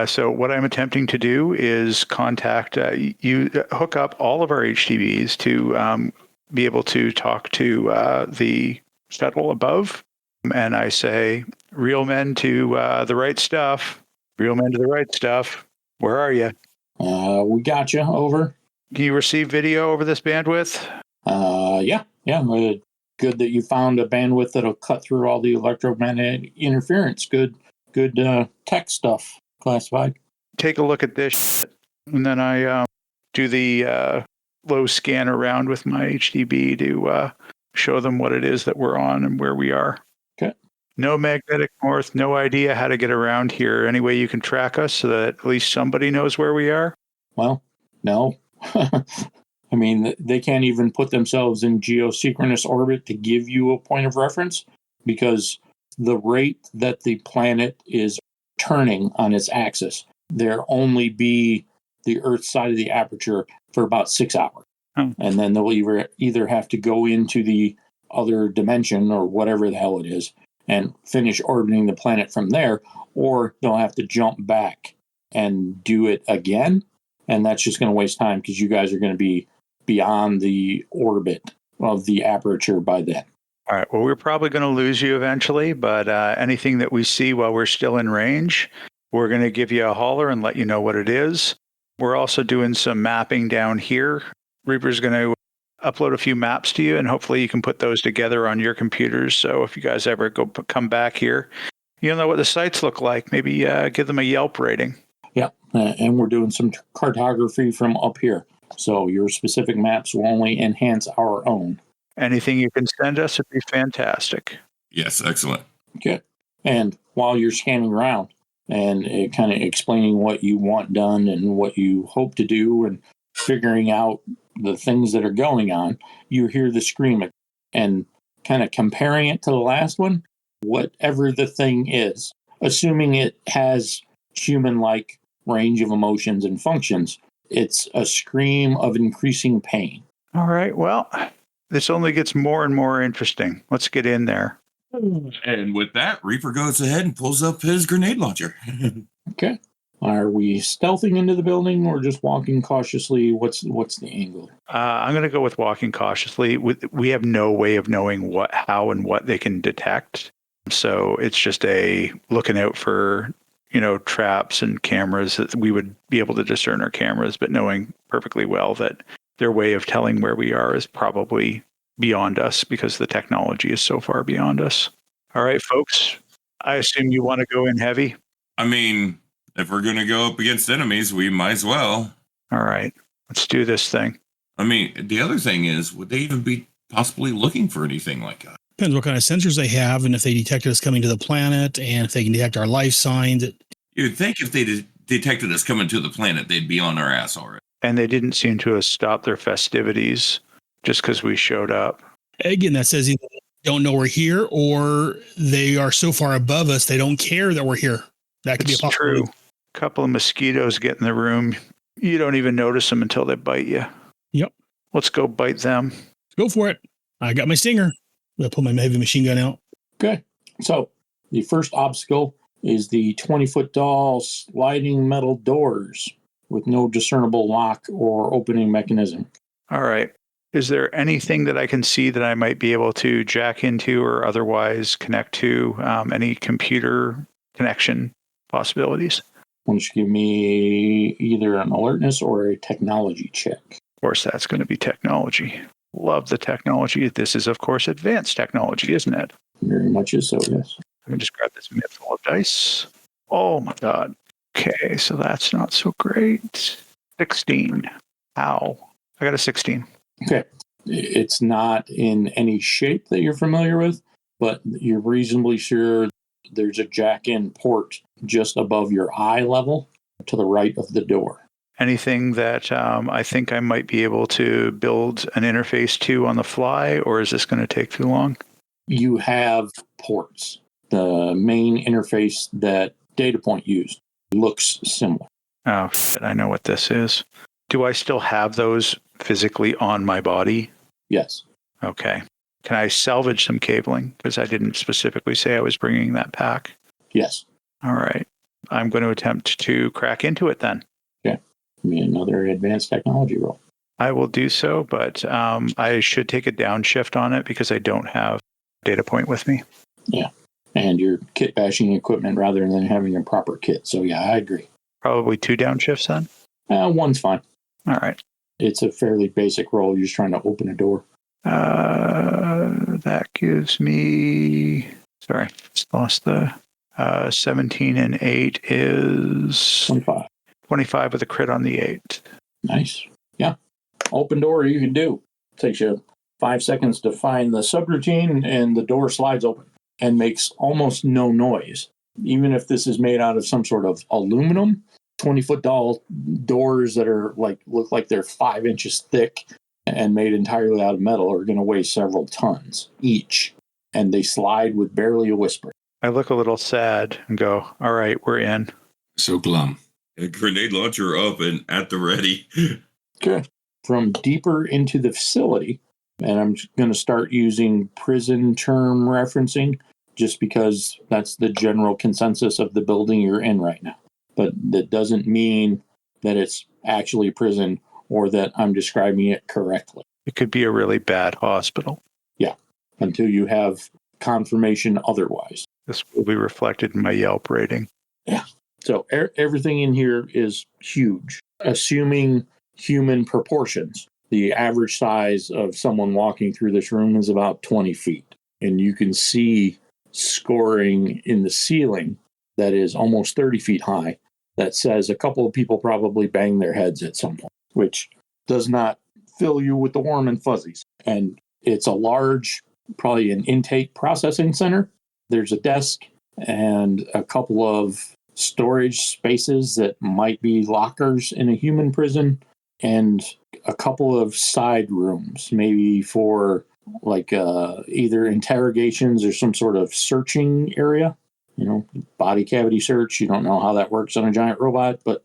So what I'm attempting to do is contact hook up all of our HTBs to be able to talk to the shuttle above. And I say, real men to the right stuff. Real men to the right stuff. Where are you? We got you. Over. Can you receive video over this bandwidth? Yeah. Good that you found a bandwidth that'll cut through all the electromagnetic interference. Good tech stuff. Classified. Take a look at this, and then I do the low scan around with my HDB to show them what it is that we're on and where we are. Okay. No magnetic north, no idea how to get around here. Any way you can track us so that at least somebody knows where we are? Well, no. I mean, they can't even put themselves in geosynchronous orbit to give you a point of reference, because the rate that the planet is turning on its axis, there only be the Earth side of the aperture for about 6 hours. And then they'll either have to go into the other dimension or whatever the hell it is and finish orbiting the planet from there, or they'll have to jump back and do it again. And that's just going to waste time, because you guys are going to be beyond the orbit of the aperture by then. All right. Well, we're probably going to lose you eventually, but anything that we see while we're still in range, we're going to give you a holler and let you know what it is. We're also doing some mapping down here. Reaper's going to upload a few maps to you, and hopefully you can put those together on your computers. So if you guys ever come back here, you'll know what the sites look like. Maybe give them a Yelp rating. Yeah, and we're doing some cartography from up here. So your specific maps will only enhance our own. Anything you can send us would be fantastic. Yes, excellent. Okay. And while you're scanning around and kind of explaining what you want done and what you hope to do and figuring out the things that are going on, you hear the scream and kind of comparing it to the last one, whatever the thing is, assuming it has human-like range of emotions and functions, it's a scream of increasing pain. All right. Well, this only gets more and more interesting. Let's get in there. And with that, Reaper goes ahead and pulls up his grenade launcher. Okay. Are we stealthing into the building or just walking cautiously? What's the angle? I'm going to go with walking cautiously. We have no way of knowing how and what they can detect. So it's just a looking out for, traps and cameras that we would be able to discern our cameras, but knowing perfectly well that their way of telling where we are is probably beyond us because the technology is so far beyond us. All right, folks, I assume you want to go in heavy. I mean, if we're going to go up against enemies, we might as well. All right, let's do this thing. I mean, the other thing is, would they even be possibly looking for anything like that? Depends what kind of sensors they have and if they detected us coming to the planet and if they can detect our life signs. You'd think if they detected us coming to the planet, they'd be on our ass already. And they didn't seem to have stopped their festivities just because we showed up. Again, that says either they don't know we're here or they are so far above us they don't care that we're here. That could be a possibility. True. A couple of mosquitoes get in the room. You don't even notice them until they bite you. Yep. Let's go bite them. Go for it. I got my stinger. I'm going to pull my heavy machine gun out. Okay. So the first obstacle is the 20-foot tall sliding metal doors with no discernible lock or opening mechanism. All right. Is there anything that I can see that I might be able to jack into or otherwise connect to? Any computer connection possibilities? Why don't you give me either an alertness or a technology check? Of course, that's going to be technology. Love the technology. This is, of course, advanced technology, isn't it? Very much is so, yes. Let me just grab this mitt-full of dice. Oh, my God. Okay, so that's not so great. 16. Ow. I got a 16. Okay. It's not in any shape that you're familiar with, but you're reasonably sure there's a jack-in port just above your eye level to the right of the door. Anything that I think I might be able to build an interface to on the fly, or is this going to take too long? You have ports. The main interface that DataPoint used looks similar. Oh, shit, I know what this is. Do I still have those physically on my body? Yes. Okay. Can I salvage some cabling? Because I didn't specifically say I was bringing that pack. Yes. All right. I'm going to attempt to crack into it then. Okay. Give me another advanced technology roll. I will do so, but I should take a downshift on it because I don't have DataPoint with me. Yeah. And you're kit bashing equipment rather than having a proper kit. So, yeah, I agree. Probably 2 downshifts then? One's fine. All right. It's a fairly basic roll. You're just trying to open a door. That gives me... Sorry, just lost the... 17 and 8 is... 25. 25 with a crit on the 8. Nice. Yeah. Open door you can do. Takes you 5 seconds to find the subroutine, and the door slides open and makes almost no noise. Even if this is made out of some sort of aluminum, 20-foot tall doors that are look like they're 5 inches thick and made entirely out of metal are going to weigh several tons each, and they slide with barely a whisper. I look a little sad and go, all right, we're in. So glum. A grenade launcher up and at the ready. Okay. From deeper into the facility, and I'm going to start using prison term referencing just because that's the general consensus of the building you're in right now. But that doesn't mean that it's actually prison or that I'm describing it correctly. It could be a really bad hospital. Yeah, until you have confirmation otherwise. This will be reflected in my Yelp rating. Yeah. So everything in here is huge, assuming human proportions. The average size of someone walking through this room is about 20 feet. And you can see scoring in the ceiling that is almost 30 feet high that says a couple of people probably banged their heads at some point, which does not fill you with the warm and fuzzies. And it's a large, probably an intake processing center. There's a desk and a couple of storage spaces that might be lockers in a human prison, and a couple of side rooms, maybe for like either interrogations or some sort of searching area. Body cavity search. You don't know how that works on a giant robot, but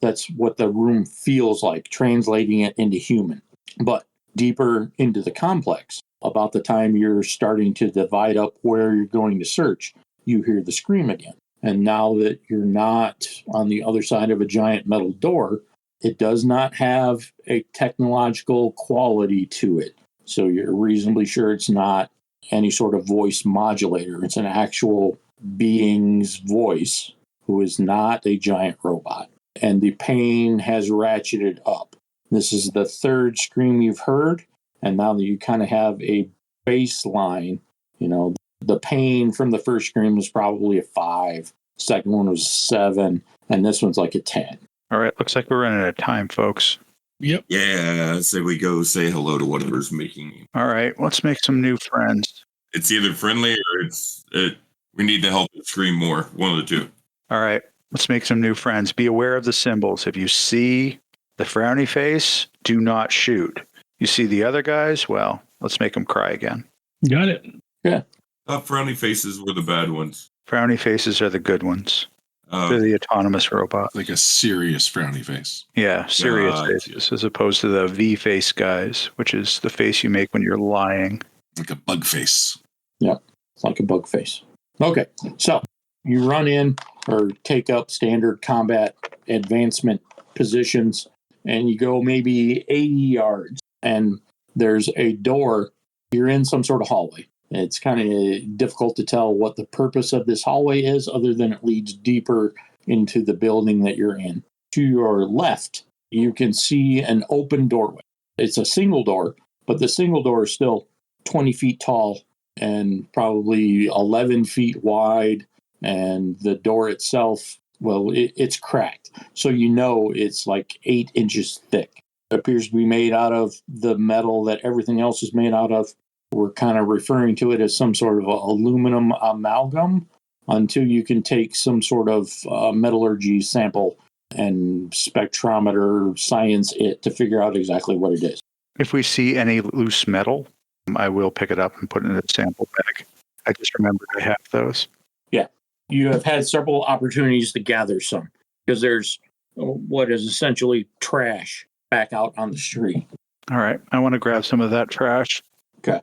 that's what the room feels like, translating it into human. But deeper into the complex, about the time you're starting to divide up where you're going to search, you hear the scream again. And now that you're not on the other side of a giant metal door, it does not have a technological quality to it. So you're reasonably sure it's not any sort of voice modulator. It's an actual being's voice who is not a giant robot. And the pain has ratcheted up. This is the third scream you've heard. And now that you kind of have a baseline, the pain from the first scream was probably a 5. Second one was 7. And this one's like a 10. All right. Looks like we're running out of time, folks. Yep. Yeah, so we go say hello to whatever's making. All right. Let's make some new friends. It's either friendly or we need to help it scream more. One of the two. All right. Let's make some new friends. Be aware of the symbols. If you see the frowny face, do not shoot. You see the other guys? Well, let's make them cry again. Got it. Yeah. Frowny faces were the bad ones. Frowny faces are the good ones. Uh, They're the autonomous robot. Like a serious frowny face. Yeah, serious Gotcha. faces as opposed to the V-face guys, which is the face you make when you're lying. Like a bug face. Yeah, it's like a bug face. Okay, so you run in or take up standard combat advancement positions, and you go maybe 80 yards, and there's a door. You're in some sort of hallway. It's kind of difficult to tell what the purpose of this hallway is, other than it leads deeper into the building that you're in. To your left, you can see an open doorway. It's a single door, but the single door is still 20 feet tall and probably 11 feet wide. And the door itself, well, it's cracked. So it's like 8 inches thick. It appears to be made out of the metal that everything else is made out of. We're kind of referring to it as some sort of aluminum amalgam until you can take some sort of metallurgy sample and spectrometer science it to figure out exactly what it is. If we see any loose metal, I will pick it up and put it in a sample bag. I just remembered I have those. Yeah. You have had several opportunities to gather some because there's what is essentially trash back out on the street. All right. I want to grab some of that trash. Okay.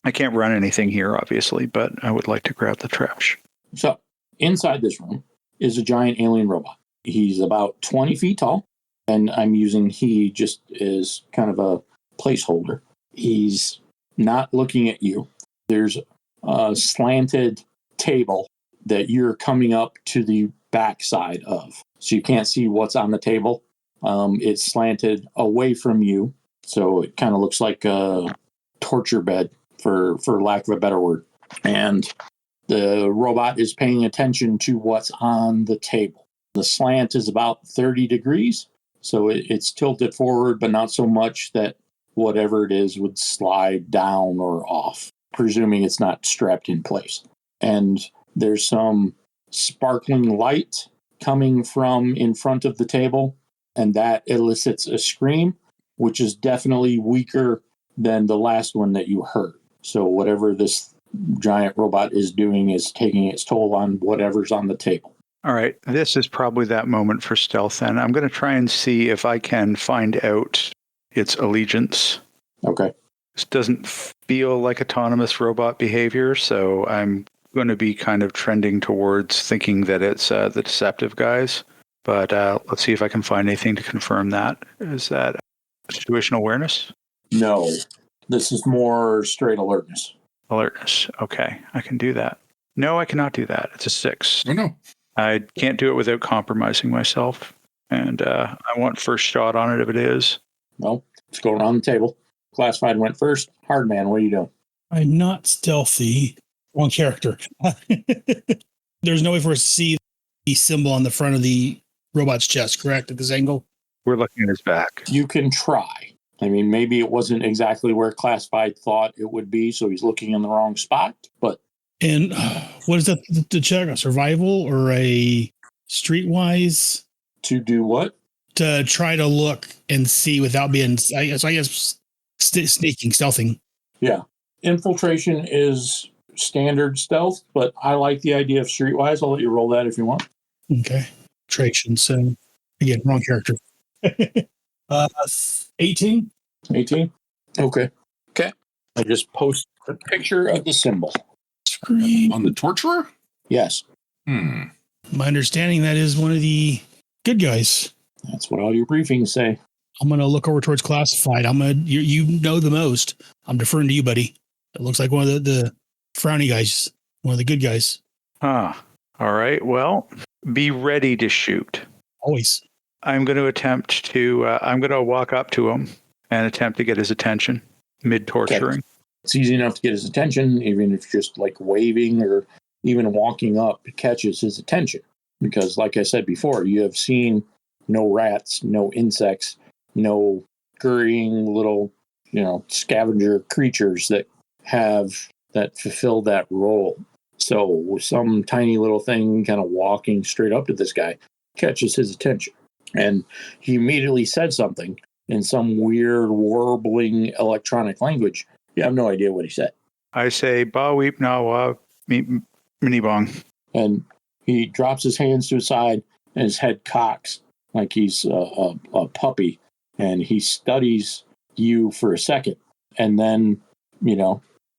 I can't run anything here, obviously, but I would like to grab the trash. So inside this room is a giant alien robot. He's about 20 feet tall, and I'm using he just as kind of a placeholder. He's not looking at you. There's a slanted table that you're coming up to the back side of. So you can't see what's on the table. It's slanted away from you. So it kind of looks like a torture bed, for lack of a better word. And the robot is paying attention to what's on the table. The slant is about 30 degrees. So it's tilted forward, but not so much that whatever it is would slide down or off, presuming it's not strapped in place. And there's some sparkling light coming from in front of the table, and that elicits a scream, which is definitely weaker than the last one that you heard. So whatever this giant robot is doing is taking its toll on whatever's on the table. All right. This is probably that moment for stealth, and I'm going to try and see if I can find out its allegiance. Okay. This doesn't feel like autonomous robot behavior, so I'm going to be kind of trending towards thinking that it's the deceptive guys. But let's see if I can find anything to confirm that. Is that situational awareness? No, this is more straight alertness. Alertness. Okay, I can do that. No, I cannot do that. It's a 6. Oh no. I can't do it without compromising myself. And I want first shot on it if it is. Well, let's go around the table. Classified went first. Hardman, what are you doing? I'm not stealthy. Wrong character. There's no way for us to see the symbol on the front of the robot's chest, correct, at this angle? We're looking at his back. You can try. I mean, maybe it wasn't exactly where Classified thought it would be, so he's looking in the wrong spot, but... And what is that to check? A survival or a streetwise? To do what? To try to look and see without being, I guess sneaking, stealthing. Yeah. Infiltration is standard stealth, but I like the idea of streetwise. I'll let you roll that if you want. Okay. Traction. So, again, wrong character. 18. 18? Okay. I just post a picture of the symbol. Screen. On the torturer? Yes. My understanding that is one of the good guys. That's what all your briefings say. I'm going to look over towards Classified. You know the most. I'm deferring to you, buddy. It looks like one of the frowny guys, one of the good guys. All right. Well, be ready to shoot. Always. I'm going to attempt to, I'm going to walk up to him and attempt to get his attention mid-torturing. Okay. It's easy enough to get his attention, even if just like waving or even walking up catches his attention. Because like I said before, you have seen no rats, no insects, no scurrying little, scavenger creatures that fulfill that role. So some tiny little thing kind of walking straight up to this guy catches his attention. And he immediately said something in some weird warbling electronic language. You have no idea what he said. I say, ba weep na wa mini bong. And he drops his hands to his side and his head cocks like he's a puppy. And he studies you for a second. And then,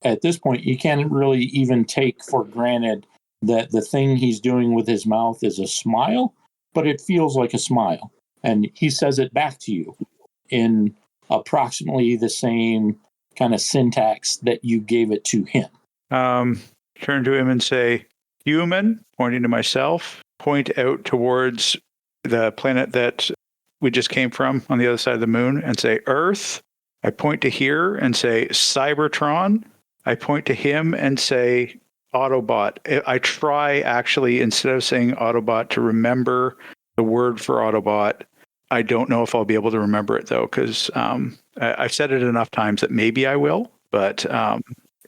at this point, you can't really even take for granted that the thing he's doing with his mouth is a smile, but it feels like a smile. And he says it back to you in approximately the same kind of syntax that you gave it to him. Turn to him and say, human, pointing to myself, point out towards the planet that we just came from on the other side of the moon and say, Earth. I point to here and say, Cybertron. I point to him and say, Autobot. I try actually, instead of saying Autobot, to remember the word for Autobot. I don't know if I'll be able to remember it, though, because I've said it enough times that maybe I will, but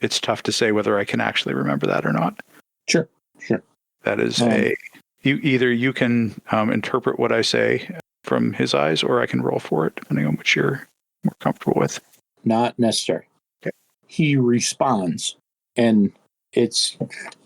it's tough to say whether I can actually remember that or not. Sure. That is either you can interpret what I say from his eyes, or I can roll for it, depending on which you're more comfortable with. Not necessary. Okay. He responds, and it's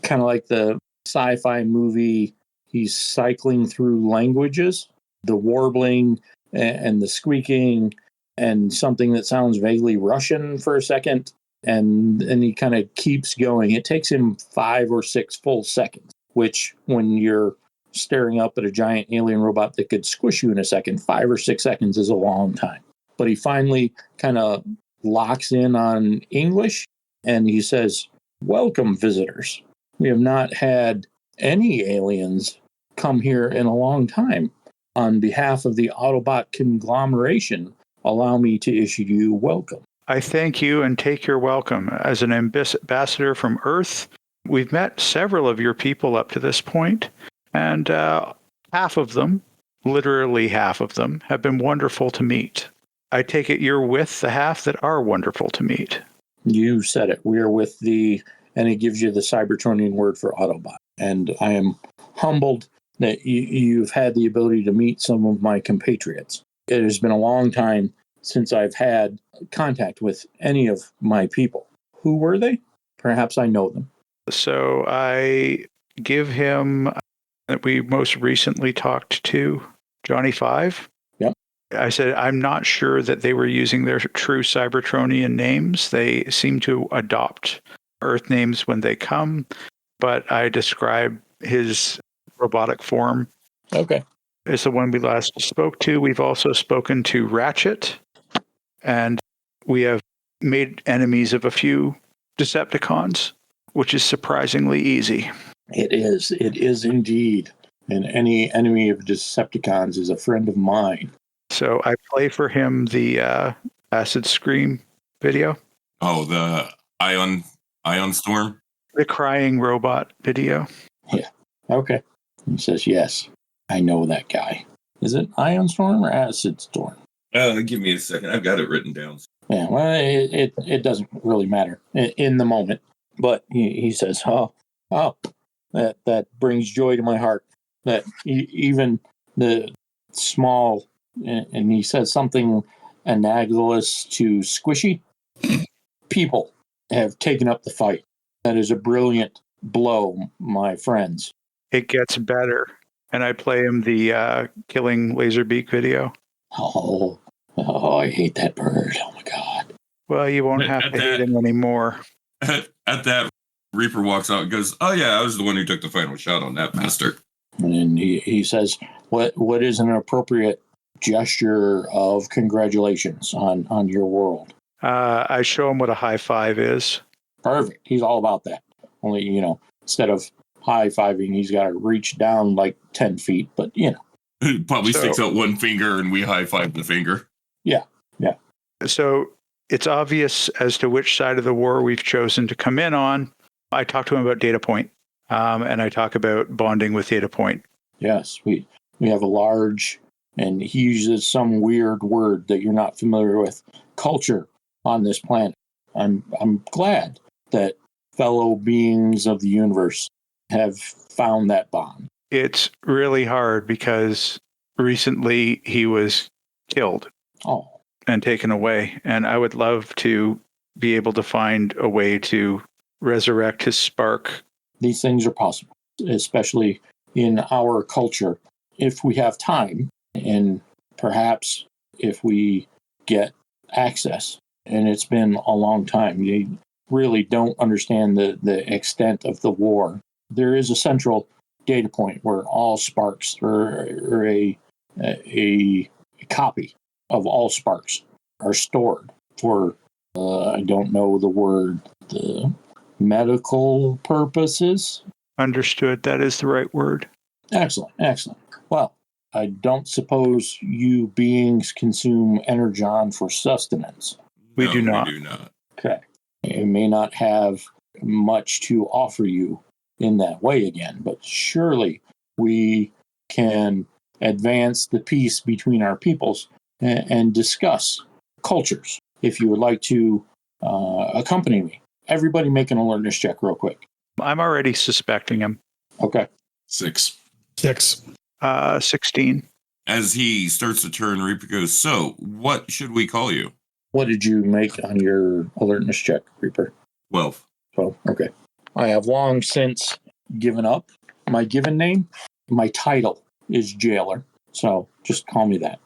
kind of like the sci-fi movie. He's cycling through languages, the warbling and the squeaking, and something that sounds vaguely Russian for a second, and he kind of keeps going. It takes him 5 or 6 full seconds, which when you're staring up at a giant alien robot that could squish you in a second, 5 or 6 seconds is a long time. But he finally kind of locks in on English, and he says, welcome, visitors. We have not had any aliens come here in a long time. On behalf of the Autobot conglomeration, allow me to issue you welcome. I thank you and take your welcome. As an ambassador from Earth, we've met several of your people up to this point, and half of them, literally half of them, have been wonderful to meet. I take it you're with the half that are wonderful to meet. You said it. We are with and it gives you the Cybertronian word for Autobot. And I am humbled that you've had the ability to meet some of my compatriots. It has been a long time since I've had contact with any of my people. Who were they? Perhaps I know them. So I give him that we most recently talked to, Johnny 5. Yep. I said, I'm not sure that they were using their true Cybertronian names. They seem to adopt Earth names when they come, but I describe his robotic form. Okay. Is the one we last spoke to. We've also spoken to Ratchet, and we have made enemies of a few Decepticons, which is surprisingly easy. It is indeed. And any enemy of Decepticons is a friend of mine. So I play for him the Acid Scream video, Oh, the Ion Storm. the crying robot video. Yeah. Okay. He says, yes, I know that guy. Is it Ion Storm or Acid Storm? Give me a second. I've got it written down. Yeah, well, it doesn't really matter in the moment. But he says, oh, that brings joy to my heart. That even the small, and he says something analogous to squishy, people have taken up the fight. That is a brilliant blow, my friends. It gets better. And I play him the killing Laserbeak video. Oh, I hate that bird. Oh, my God. Well, you won't At have to hate that- him anymore. At that, Reaper walks out and goes, "Oh yeah, I was the one who took the final shot on that bastard." And he says, what is an appropriate gesture of congratulations on your world? I show him what a high five is. Perfect. He's all about that. Only, instead of high-fiving, he's got to reach down like 10 feet, but, Probably So- sticks out one finger and we high five the finger. So it's obvious as to which side of the war we've chosen to come in on. I talk to him about Data Point, and I talk about bonding with Data Point. yes, we have a large, and he uses some weird word that you're not familiar with, culture on this planet. I'm glad that fellow beings of the universe have found that bond. It's really hard because recently he was killed Oh, and taken away, and I would love to be able to find a way to resurrect his spark. these things are possible, especially in our culture. If we have time, and perhaps if we get access, and it's been a long time, you really don't understand the extent of the war. There is a central data point where all sparks, or a copy of all sparks, are stored for, I don't know the word, the medical purposes. Understood. That is the right word. Excellent. Well, I don't suppose you beings consume Energon for sustenance. We do not. We do not. Okay. It may not have much to offer you in that way again, but surely we can advance the peace between our peoples and discuss cultures. If you would like to accompany me, everybody make an alertness check real quick. I'm already suspecting him. Okay. 6. 6. 16. As he starts to turn, Reaper goes, "So, what should we call you?" What did you make on your alertness check, Reaper? 12. So, okay. I have long since given up my given name. My title is Jailer, so just call me that.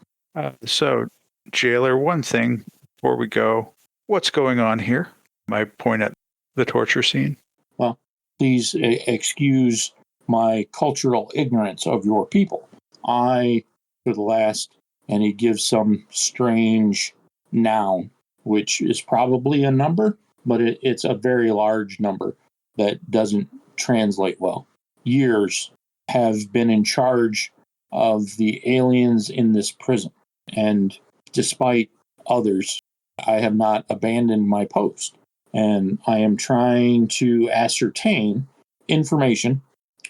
So, Jailer, one thing before we go, what's going on here? I point at the torture scene. Well, please excuse my cultural ignorance of your people. I, for the last, and he gives some strange noun, which is probably a number, but it's a very large number that doesn't translate well. Years have been in charge of the aliens in this prison, and despite others, I have not abandoned my post, and I am trying to ascertain information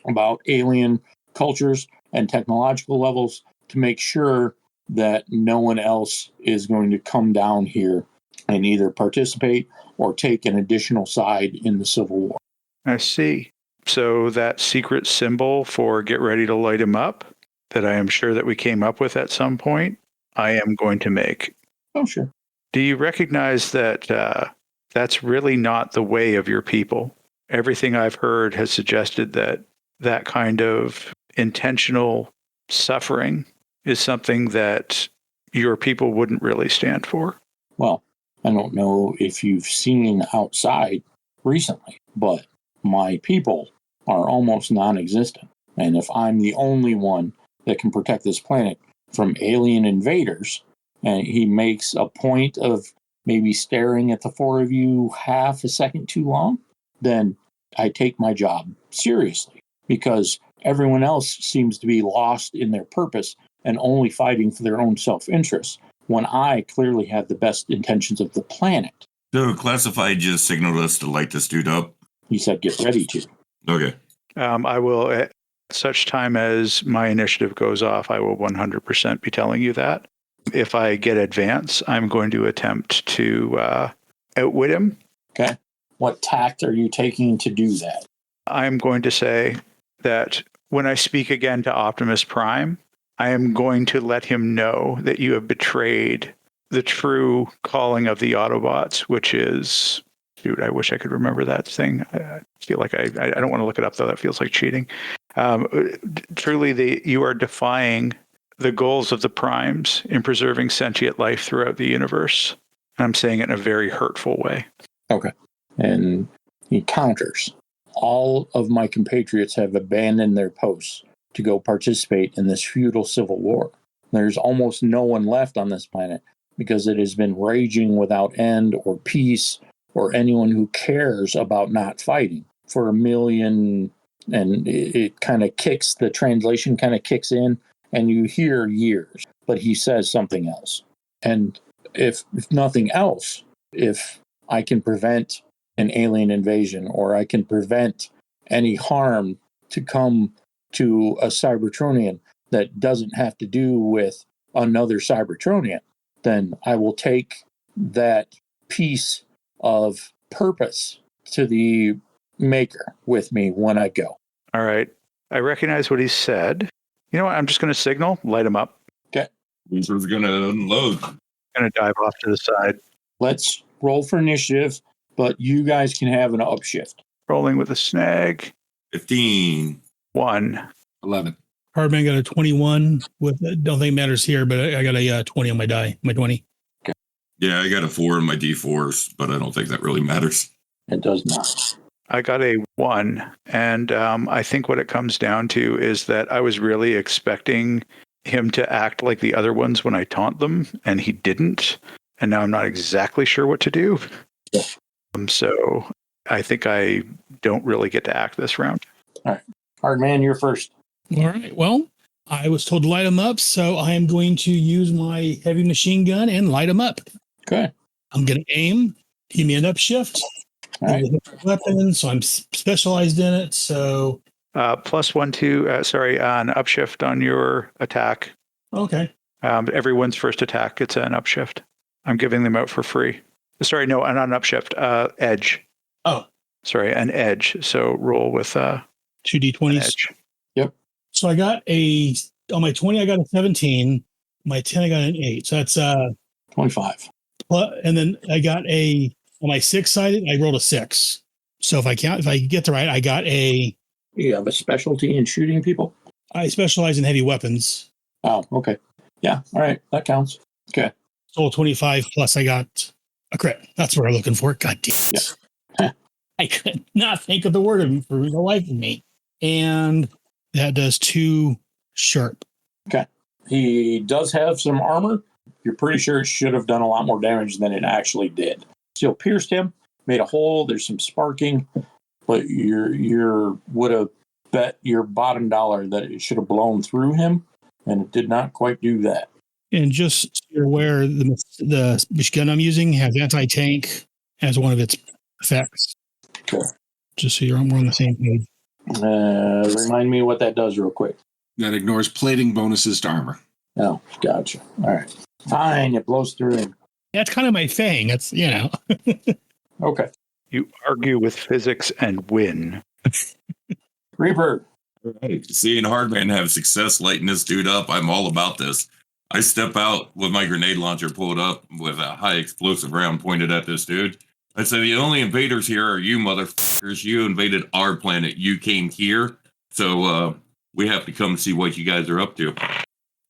about alien cultures and technological levels to make sure that no one else is going to come down here and either participate or take an additional side in the Civil War. I see. So that secret symbol for get ready to light him up that I am sure that we came up with at some point, I am going to make. Oh, sure. Do you recognize that that's really not the way of your people? Everything I've heard has suggested that that kind of intentional suffering is something that your people wouldn't really stand for. Well, I don't know if you've seen outside recently, but my people are almost non-existent. And if I'm the only one that can protect this planet from alien invaders, and he makes a point of maybe staring at the four of you half a second too long, then I take my job seriously, because everyone else seems to be lost in their purpose and only fighting for their own self-interest, when I clearly have the best intentions of the planet. So Classified just signaled us to light this dude up. He said, get ready to. Okay. I will, at such time as my initiative goes off, I will 100% be telling you that. If I get advance, I'm going to attempt to outwit him. Okay. What tact are you taking to do that? I'm going to say that when I speak again to Optimus Prime, I am going to let him know that you have betrayed the true calling of the Autobots, which is, dude, I wish I could remember that thing. I feel like I don't want to look it up, though. That feels like cheating. Truly, you are defying the goals of the Primes in preserving sentient life throughout the universe. And I'm saying it in a very hurtful way. Okay. And he counters. All of my compatriots have abandoned their posts to go participate in this feudal civil war. There's almost no one left on this planet because it has been raging without end or peace or anyone who cares about not fighting for a million. And it kind of kicks, the translation kind of kicks in, and you hear years, but he says something else. And if nothing else, if I can prevent an alien invasion, or I can prevent any harm to come to a Cybertronian that doesn't have to do with another Cybertronian, then I will take that piece of purpose to the maker with me when I go. All right. I recognize what he said. You know what? I'm just going to signal, light him up. Okay. This is going to unload. Going to dive off to the side. Let's roll for initiative, but you guys can have an upshift. Rolling with a snag. 15. 1. 11. Hardman got a 21 with, don't think it matters here, but I got a 20 on my die, my 20. Yeah, I got a 4 in my D4s, but I don't think that really matters. It does not. I got a 1. And I think what it comes down to is that I was really expecting him to act like the other ones when I taunt them, and he didn't. And now I'm not exactly sure what to do. Yeah. So I think I don't really get to act this round. All right. Hardman, you're first. All right. Well, I was told to light them up, so I am going to use my heavy machine gun and light them up. Okay. I'm going to aim, give me an upshift. All right. Weapon, so I'm specialized in it. So +1, 2, an upshift on your attack. okay. Everyone's first attack gets an upshift. I'm giving them out for free. Sorry, no, not an upshift. Edge. Oh, sorry, an edge. So roll with 2 d20s. edge. Yep. So I got on my 20, I got a 17. My 10, I got an 8. So that's 25. and then I got on my 6-sided, I rolled a 6. So if I get the right, I got You have a specialty in shooting people? I specialize in heavy weapons. Oh, okay. Yeah. All right. That counts. Okay. So 25 plus I got a crit. That's what I'm looking for. God damn it. Yeah. I could not think of the word for the life of me. And that does 2 sharp. Okay. He does have some armor. You're pretty sure it should have done a lot more damage than it actually did. Still pierced him, made a hole. There's some sparking, but you would have bet your bottom dollar that it should have blown through him, and it did not quite do that. And just so you're aware, the machine gun I'm using has anti-tank as one of its effects. Okay. Just so we're on the same page. Remind me what that does real quick. That ignores plating bonuses to armor. Oh, gotcha. All right. Fine. It blows through him. That's kind of my thing. That's, Okay. You argue with physics and win. Reaper. Right. Seeing Hardman have success lighting this dude up, I'm all about this. I step out with my grenade launcher pulled up with a high explosive round pointed at this dude. I say, the only invaders here are you motherfuckers. You invaded our planet. You came here. So we have to come see what you guys are up to.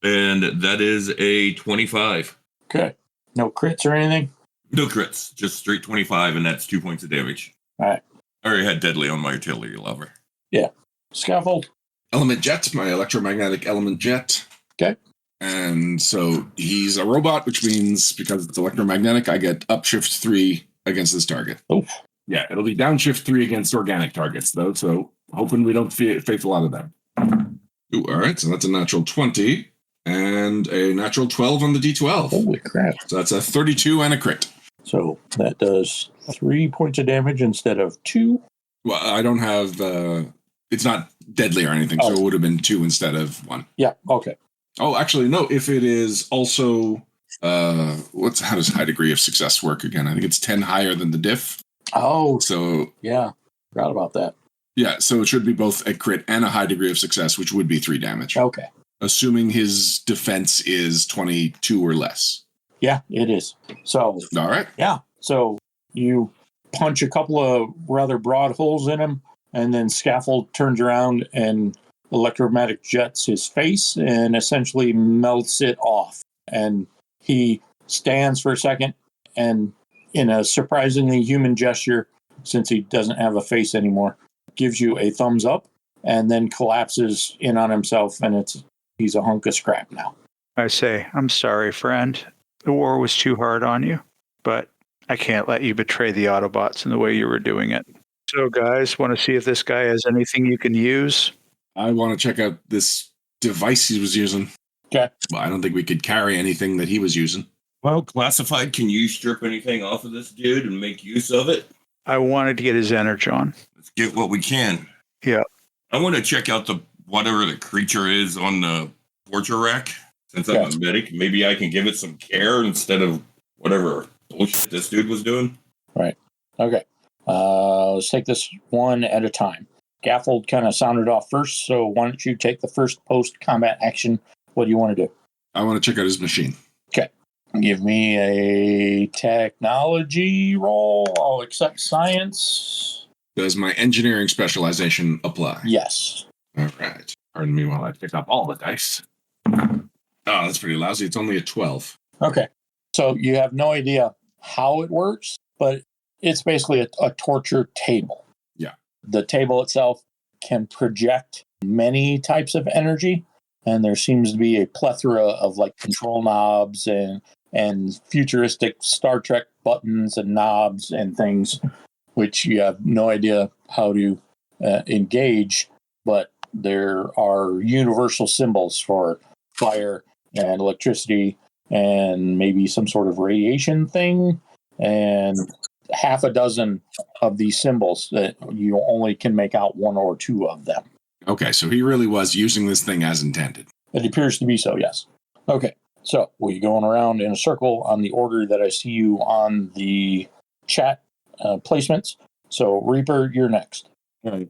And that is a 25. Okay. No crits or anything? No crits. Just straight 25, and that's 2 points of damage. All right. I already had deadly on my artillery lever. Yeah. Scaffold. Element jet, my electromagnetic element jet. Okay. And so he's a robot, which means because it's electromagnetic, I get upshift 3 against this target. Oof. Yeah, it'll be downshift 3 against organic targets, though. So hoping we don't face a lot of them. Ooh, all right, so that's a natural 20 and a natural 12 on the D12. Holy crap. So that's a 32 and a crit. So that does 3 points of damage instead of 2. Well, I don't have, it's not deadly or anything, so it would have been 2 instead of 1. Yeah, okay. Oh, actually, no, if it is also, how does high degree of success work again? I think it's 10 higher than the diff. Oh, So, yeah, forgot about that. yeah, so it should be both a crit and a high degree of success, which would be 3 damage. Okay. Assuming his defense is 22 or less. Yeah, it is. So, All right. yeah, so you punch a couple of rather broad holes in him, and then Scaffold turns around and electromagnetic jets his face and essentially melts it off. And he stands for a second and, in a surprisingly human gesture, since he doesn't have a face anymore, gives you a thumbs up and then collapses in on himself, and he's a hunk of scrap now. I say, I'm sorry, friend. The war was too hard on you, but I can't let you betray the Autobots in the way you were doing it. So, guys, want to see if this guy has anything you can use? I want to check out this device he was using. Okay. Well, I don't think we could carry anything that he was using. Well, classified, can you strip anything off of this dude and make use of it? I wanted to get his Energon. Let's get what we can. Yeah. I want to check out whatever the creature is on the torture rack. Since I'm a medic, maybe I can give it some care instead of whatever bullshit this dude was doing. Right. Okay. Let's take this one at a time. Scaffold kind of sounded off first, so why don't you take the first post-combat action? What do you want to do? I want to check out his machine. Okay. Give me a technology roll. I'll accept science. Does my engineering specialization apply? Yes. All right. Pardon me while I pick up all the dice. Oh, that's pretty lousy. It's only a 12. Okay. So you have no idea how it works, but it's basically a torture table. Yeah. The table itself can project many types of energy, and there seems to be a plethora of like control knobs and futuristic Star Trek buttons and knobs and things, which you have no idea how to engage, but there are universal symbols for fire and electricity and maybe some sort of radiation thing, and half a dozen of these symbols that you only can make out one or two of them. Okay, so he really was using this thing as intended. It appears to be so, yes. Okay, so we're going around in a circle on the order that I see you on the chat placements. So, Reaper, you're next.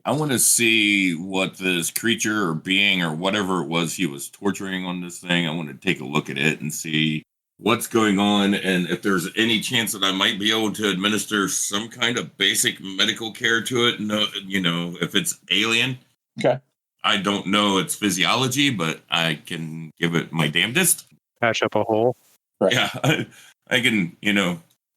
I want to see what this creature or being or whatever it was he was torturing on this thing. I want to take a look at it and see what's going on and if there's any chance that I might be able to administer some kind of basic medical care to it. No, if it's alien. Okay. I don't know its physiology, but I can give it my damnedest. Patch up a hole. Right. Yeah, I can,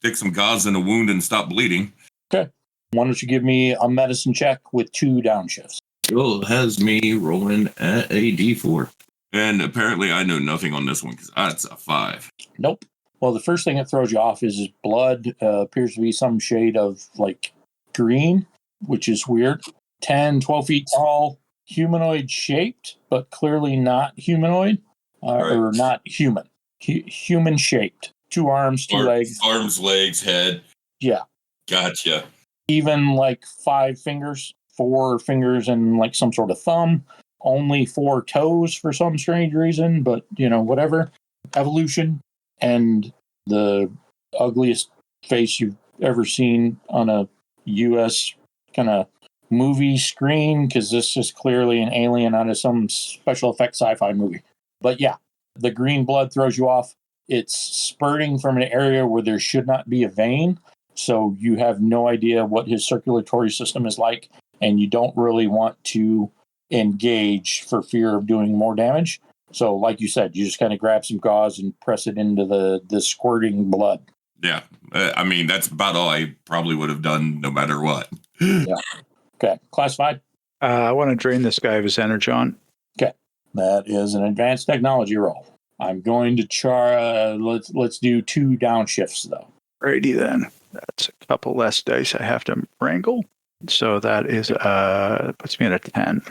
stick some gauze in a wound and stop bleeding. Okay. Why don't you give me a medicine check with 2 downshifts? It has me rolling at a D4. And apparently I know nothing on this one because that's a 5. Nope. Well, the first thing that throws you off is his blood appears to be some shade of like green, which is weird. 10, 12 feet tall, humanoid shaped, but clearly not humanoid or not human. Human shaped. 2 arms, 2 legs. Arms, legs, head. Yeah. Gotcha. Even like 5 fingers, 4 fingers and like some sort of thumb. Only 4 toes for some strange reason, but whatever. Evolution. And the ugliest face you've ever seen on a U.S. kind of movie screen, because this is clearly an alien out of some special effects sci-fi movie. But yeah, the green blood throws you off. It's spurting from an area where there should not be a vein. So you have no idea what his circulatory system is like, and you don't really want to engage for fear of doing more damage. So like you said, you just kind of grab some gauze and press it into the squirting blood. Yeah. I mean, that's about all I probably would have done no matter what. Yeah. Okay. Classified? I want to drain this guy of his Energon. Okay. That is an advanced technology roll. I'm going to let's do 2 downshifts though. Righty then. That's a couple less dice I have to wrangle. So that is puts me at a 10.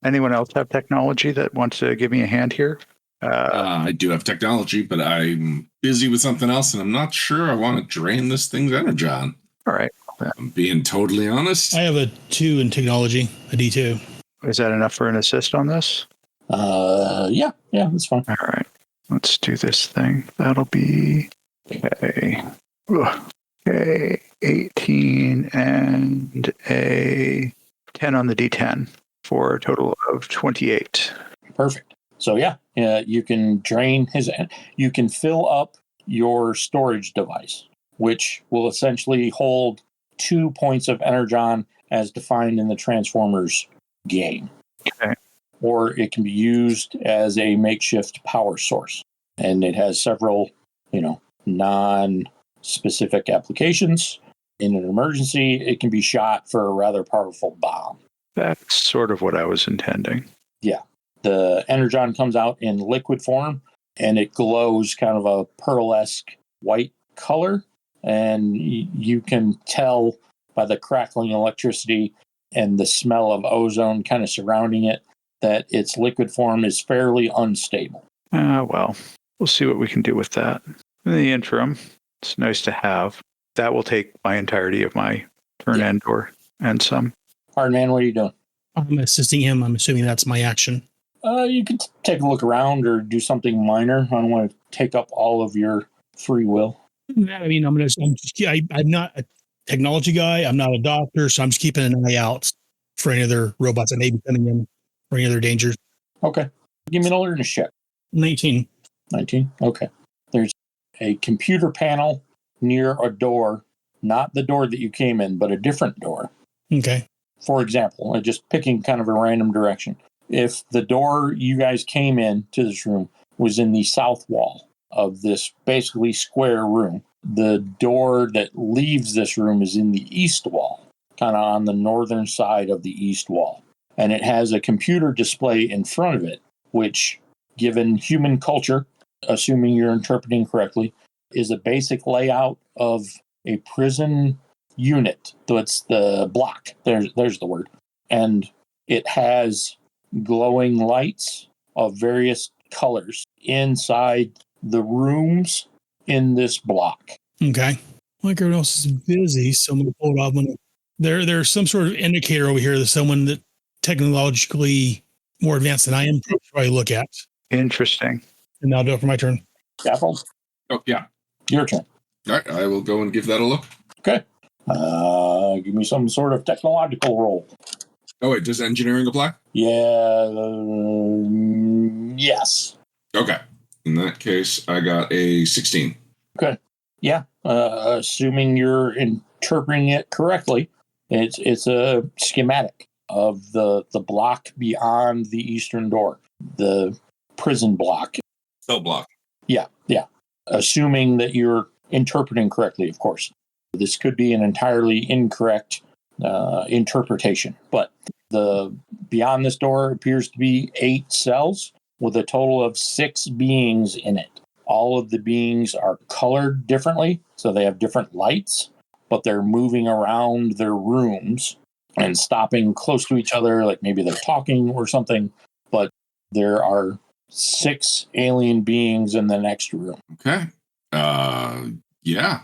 Anyone else have technology that wants to give me a hand here? I do have technology, but I'm busy with something else, and I'm not sure I want to drain this thing's Energon. All right. I'm being totally honest. I have a 2 in technology, a D2. Is that enough for an assist on this? Yeah, that's fine. All right. Let's do this thing. That'll be okay. Okay, 18 and a 10 on the D10 for a total of 28. Perfect. So you can drain you can fill up your storage device, which will essentially hold 2 points of Energon as defined in the Transformers game. Okay. Or it can be used as a makeshift power source. And it has several, non-specific applications. In an emergency, it can be shot for a rather powerful bomb. That's sort of what I was intending. Yeah. The Energon comes out in liquid form, and it glows kind of a pearlesque white color. And you can tell by the crackling electricity and the smell of ozone kind of surrounding it that its liquid form is fairly unstable. Well, we'll see what we can do with that. In the interim, it's nice to have. That will take my entirety of my turn end and some. Hardman, what are you doing? I'm assisting him. I'm assuming that's my action. You can take a look around or do something minor. I don't want to take up all of your free will. I mean, I'm not a technology guy. I'm not a doctor, so I'm just keeping an eye out for any other robots that may be coming in or any other dangers. Okay. Give me an alertness check. 19. 19? Okay. There's a computer panel near a door, not the door that you came in, but a different door. Okay. For example, just picking kind of a random direction. If the door you guys came in to this room was in the south wall of this basically square room, the door that leaves this room is in the east wall, kind of on the northern side of the east wall. And it has a computer display in front of it, which, given human culture, assuming you're interpreting correctly, is a basic layout of a prison unit. So it's the block. There's the word. And it has glowing lights of various colors inside the rooms in this block. Okay. Like everyone else is busy, so I'm going to pull it off. There's some sort of indicator over here that someone that technologically more advanced than I am should probably look at. Interesting. And now I'll do it for my turn. Scaffold, Oh, yeah. your turn. All right, I will go and give that a look. Okay. Give me some sort of technological roll. Oh, wait, does engineering apply? Yeah. Yes. Okay. In that case, I got a 16. Okay. Yeah. Assuming you're interpreting it correctly, it's a schematic of the block beyond the eastern door, the prison block. Cell block. Yeah. Assuming that you're interpreting correctly, of course. This could be an entirely incorrect interpretation, but the beyond this door appears to be 8 cells with a total of 6 beings in it. All of the beings are colored differently, so they have different lights, but they're moving around their rooms and stopping close to each other, like maybe they're talking or something, but there are 6 alien beings in the next room. Okay. Yeah.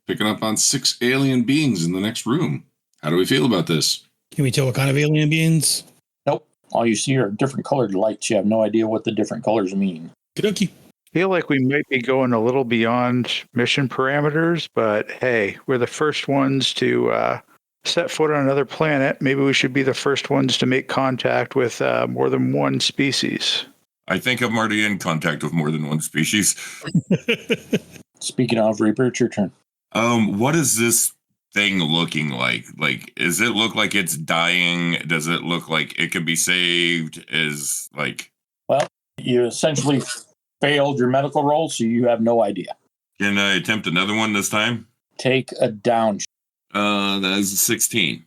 Picking up on 6 alien beings in the next room. How do we feel about this? Can we tell what kind of alien beings? Nope. All you see are different colored lights. You have no idea what the different colors mean. Kudoki. Feel like we might be going a little beyond mission parameters, but hey, we're the first ones to set foot on another planet. Maybe we should be the first ones to make contact with more than one species. I think I'm already in contact with more than one species. Speaking of, Reaper, it's your turn. What is this thing looking like? Like, does it look like it's dying? Does it look like it can be saved? Well, you essentially failed your medical roll, so you have no idea. Can I attempt another one this time? Take a down. That is a 16.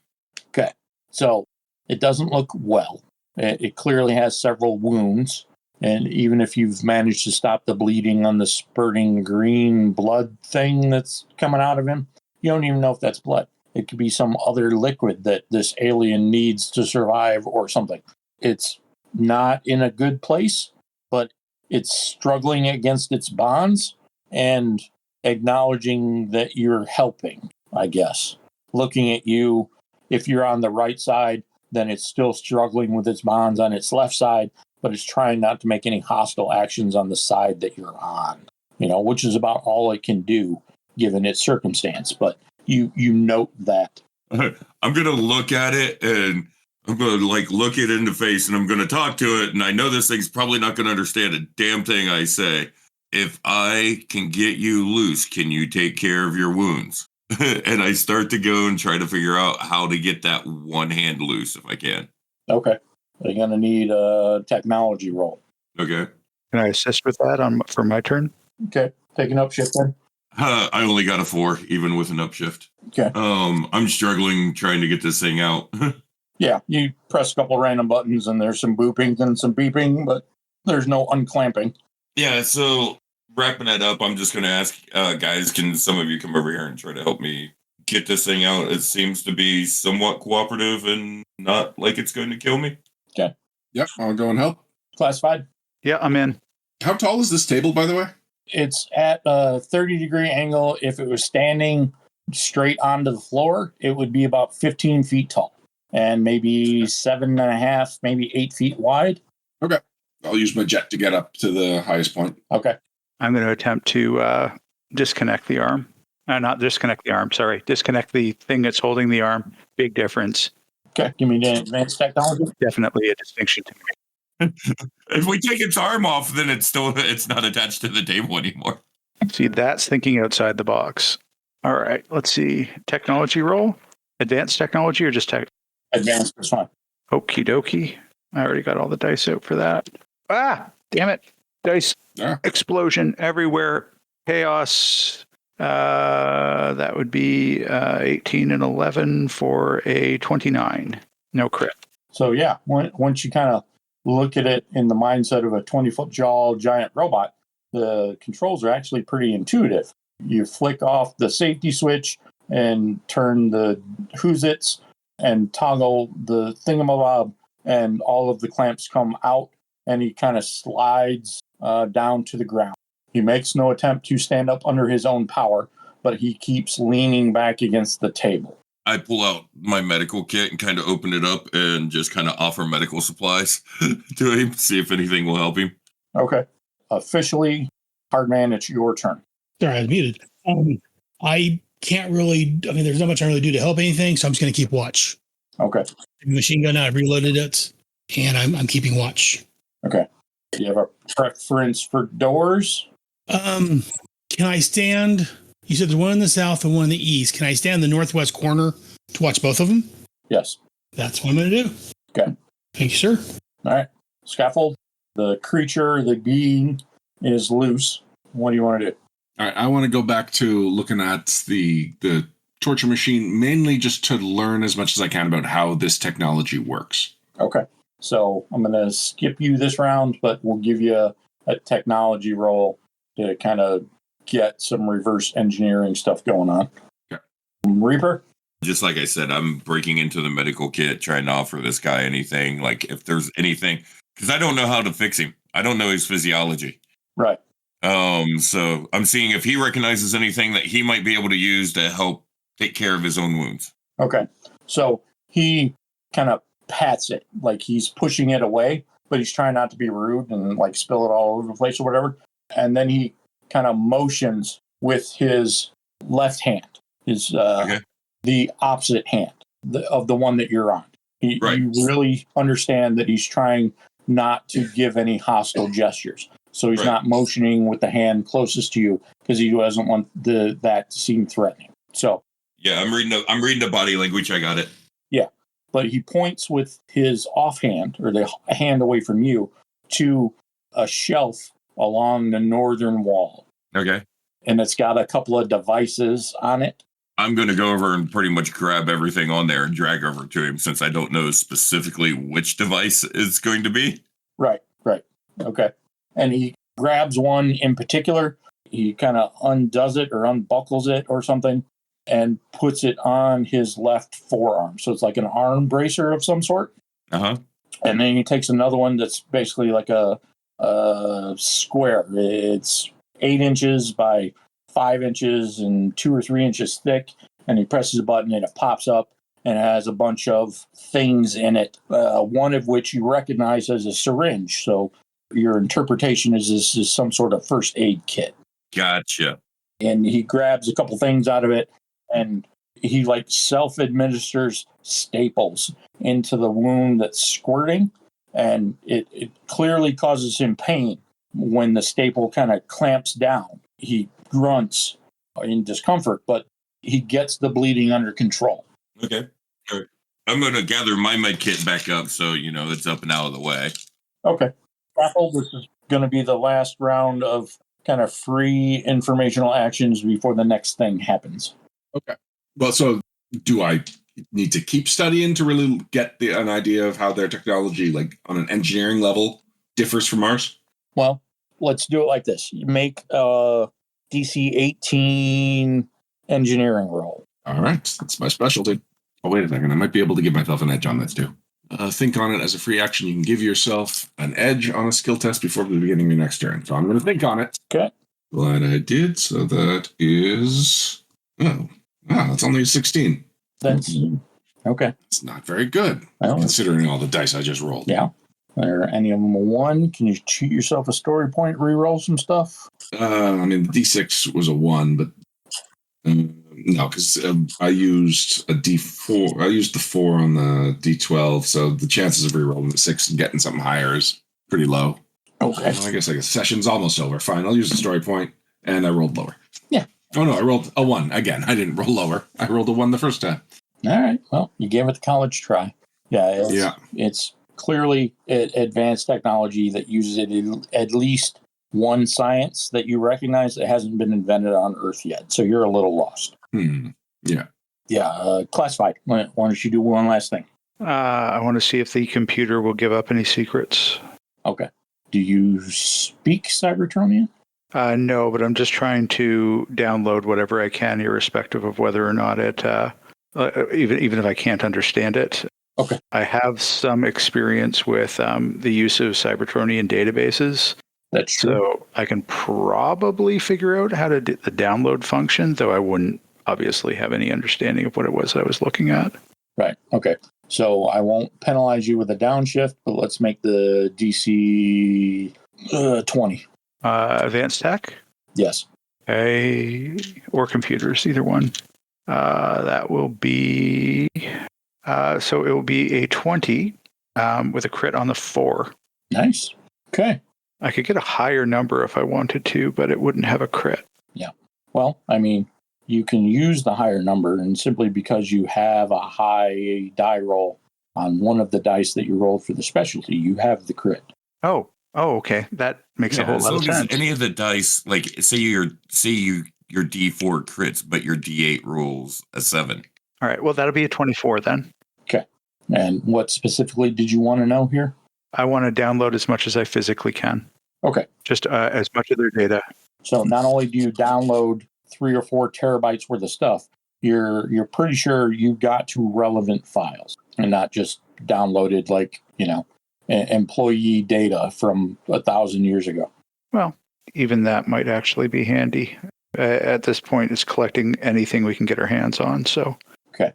Okay. So it doesn't look well. It clearly has several wounds. And even if you've managed to stop the bleeding on the spurting green blood thing that's coming out of him, you don't even know if that's blood. It could be some other liquid that this alien needs to survive or something. It's not in a good place, but it's struggling against its bonds and acknowledging that you're helping, I guess. Looking at you, if you're on the right side, then it's still struggling with its bonds on its left side, but it's trying not to make any hostile actions on the side that you're on, which is about all it can do given its circumstance. But you note that. I'm going to look at it and I'm going to look it in the face and I'm going to talk to it. And I know this thing's probably not going to understand a damn thing I say. If I can get you loose, can you take care of your wounds? And I start to go and try to figure out how to get that one hand loose if I can. Okay. You're going to need a technology roll. Okay. Can I assist with that for my turn? Okay. Take an upshift then. I only got a 4, even with an upshift. Okay. I'm struggling trying to get this thing out. Yeah, you press a couple random buttons and there's some booping and some beeping, but there's no unclamping. Yeah, so wrapping that up, I'm just going to ask, guys, can some of you come over here and try to help me get this thing out? It seems to be somewhat cooperative and not like it's going to kill me. Okay. Yep, I'll go and help. Classified? Yeah, I'm in. How tall is this table, by the way? It's at a 30-degree angle. If it was standing straight onto the floor, it would be about 15 feet tall and maybe 7.5, maybe 8 feet wide. Okay. I'll use my jet to get up to the highest point. Okay. I'm going to attempt to disconnect the arm. Not disconnect the arm, sorry. Disconnect the thing that's holding the arm. Big difference. Okay. Give me the advanced technology. Definitely a distinction to me. If we take its arm off, then it's not attached to the table anymore. See, that's thinking outside the box. All right, let's see. Technology roll? Advanced technology or just tech? Advanced is fine. Okie dokie. I already got all the dice out for that. Ah, damn it. Dice explosion everywhere. Chaos. That would be 18 and 11 for a 29. No crit. So, yeah, once you kind of look at it in the mindset of a 20-foot jaw giant robot, the controls are actually pretty intuitive. You flick off the safety switch and turn the who's-its and toggle the thingamabob, and all of the clamps come out, and he kind of slides down to the ground. He makes no attempt to stand up under his own power, but he keeps leaning back against the table. I pull out my medical kit and kind of open it up and just kind of offer medical supplies to him, see if anything will help him. Okay. Officially, Hardman, it's your turn. Sorry, I was muted. I can't really, there's not much I can really do to help anything, so I'm just going to keep watch. Okay. The machine gun, I've reloaded it, and I'm keeping watch. Okay. Do you have a preference for doors? Can I stand? You said there's one in the south and one in the east. Can I stand in the northwest corner to watch both of them? Yes. That's what I'm going to do. Okay. Thank you, sir. All right. Scaffold. The creature, the being, is loose. What do you want to do? All right, I want to go back to looking at the torture machine, mainly just to learn as much as I can about how this technology works. Okay. So I'm going to skip you this round, but we'll give you a technology roll to kind of get some reverse engineering stuff going on. Okay. Reaper? Just like I said, I'm breaking into the medical kit, trying to offer this guy anything. Like, if there's anything, because I don't know how to fix him. I don't know his physiology. Right. So I'm seeing if he recognizes anything that he might be able to use to help take care of his own wounds. Okay. So he kind of pats it, like he's pushing it away, but he's trying not to be rude and like spill it all over the place or whatever. And then he kind of motions with his left hand, his the opposite hand of the one that you're on. Right. You really understand that he's trying not to give any hostile gestures. So he's not motioning with the hand closest to you because he doesn't want that to seem threatening. So yeah, I'm reading the body language. I got it. Yeah, but he points with his offhand or the hand away from you to a shelf along the northern wall. Okay. And it's got a couple of devices on it. I'm going to go over and pretty much grab everything on there and drag over to him since I don't know specifically which device it's going to be. Right. Okay. And he grabs one in particular. He kind of undoes it or unbuckles it or something and puts it on his left forearm. So it's like an arm bracer of some sort. Uh-huh. And then he takes another one that's basically like a square. It's 8 inches by 5 inches and 2 or 3 inches thick. And he presses a button and it pops up and it has a bunch of things in it, one of which you recognize as a syringe. So your interpretation is this is some sort of first aid kit. Gotcha. And he grabs a couple things out of it and he like self-administers staples into the wound that's squirting. And it clearly causes him pain when the staple kind of clamps down. He grunts in discomfort, but he gets the bleeding under control. Okay. All right. I'm going to gather my med kit back up so, it's up and out of the way. Okay. Scaffold, this is going to be the last round of kind of free informational actions before the next thing happens. Okay. Well, so do I need to keep studying to really get an idea of how their technology, like on an engineering level, differs from ours? Well, let's do it like this. You make a DC 18 engineering roll. All right. That's my specialty. Oh, wait a second. I might be able to give myself an edge on this too. Think on it as a free action. You can give yourself an edge on a skill test before the beginning of your next turn. So I'm going to think on it. Okay. Glad I did. So that is... that's only a 16. That's okay. It's not very good, Well, considering all the dice I just rolled. yeah. Are any of them a 1? Can you cheat yourself a story point, re-roll some stuff? The D6 was a 1, but no, because I used a D4. I used the 4 on the D12, so the chances of re-rolling the 6 and getting something higher is pretty low. Okay. Well, I guess session's almost over. Fine, I'll use the story point, and I rolled lower. Yeah. Oh, no, I rolled a 1 again. I didn't roll lower. I rolled a 1 the first time. All right. Well, you gave it the college try. Yeah. It's clearly advanced technology that uses it in at least one science that you recognize that hasn't been invented on Earth yet. So you're a little lost. Yeah. Yeah. Classified. Why don't you do one last thing? I want to see if the computer will give up any secrets. Okay. Do you speak Cybertronian? No, but I'm just trying to download whatever I can, irrespective of whether or not it, even if I can't understand it. Okay. I have some experience with the use of Cybertronian databases. That's true. So I can probably figure out how to do the download function, though I wouldn't obviously have any understanding of what it was I was looking at. Right. Okay. So I won't penalize you with a downshift, but let's make the DC 20. Advanced tech? Yes. Or computers, either one. That will be... so it will be a 20 with a crit on the 4. Nice. Okay. I could get a higher number if I wanted to, but it wouldn't have a crit. Yeah. Well, I mean, you can use the higher number, and simply because you have a high die roll on one of the dice that you rolled for the specialty, you have the crit. Oh, okay. That makes a whole lot of sense. Any of the dice, like say your D4 crits, but your D8 rolls a 7. All right. Well, that'll be a 24 then. Okay. And what specifically did you want to know here? I want to download as much as I physically can. Okay. Just as much of their data. So not only do you download 3 or 4 terabytes worth of stuff, you're pretty sure you got to relevant files and not just downloaded employee data from 1,000 years ago. Well, even that might actually be handy. At this point, it's collecting anything we can get our hands on. So. Okay.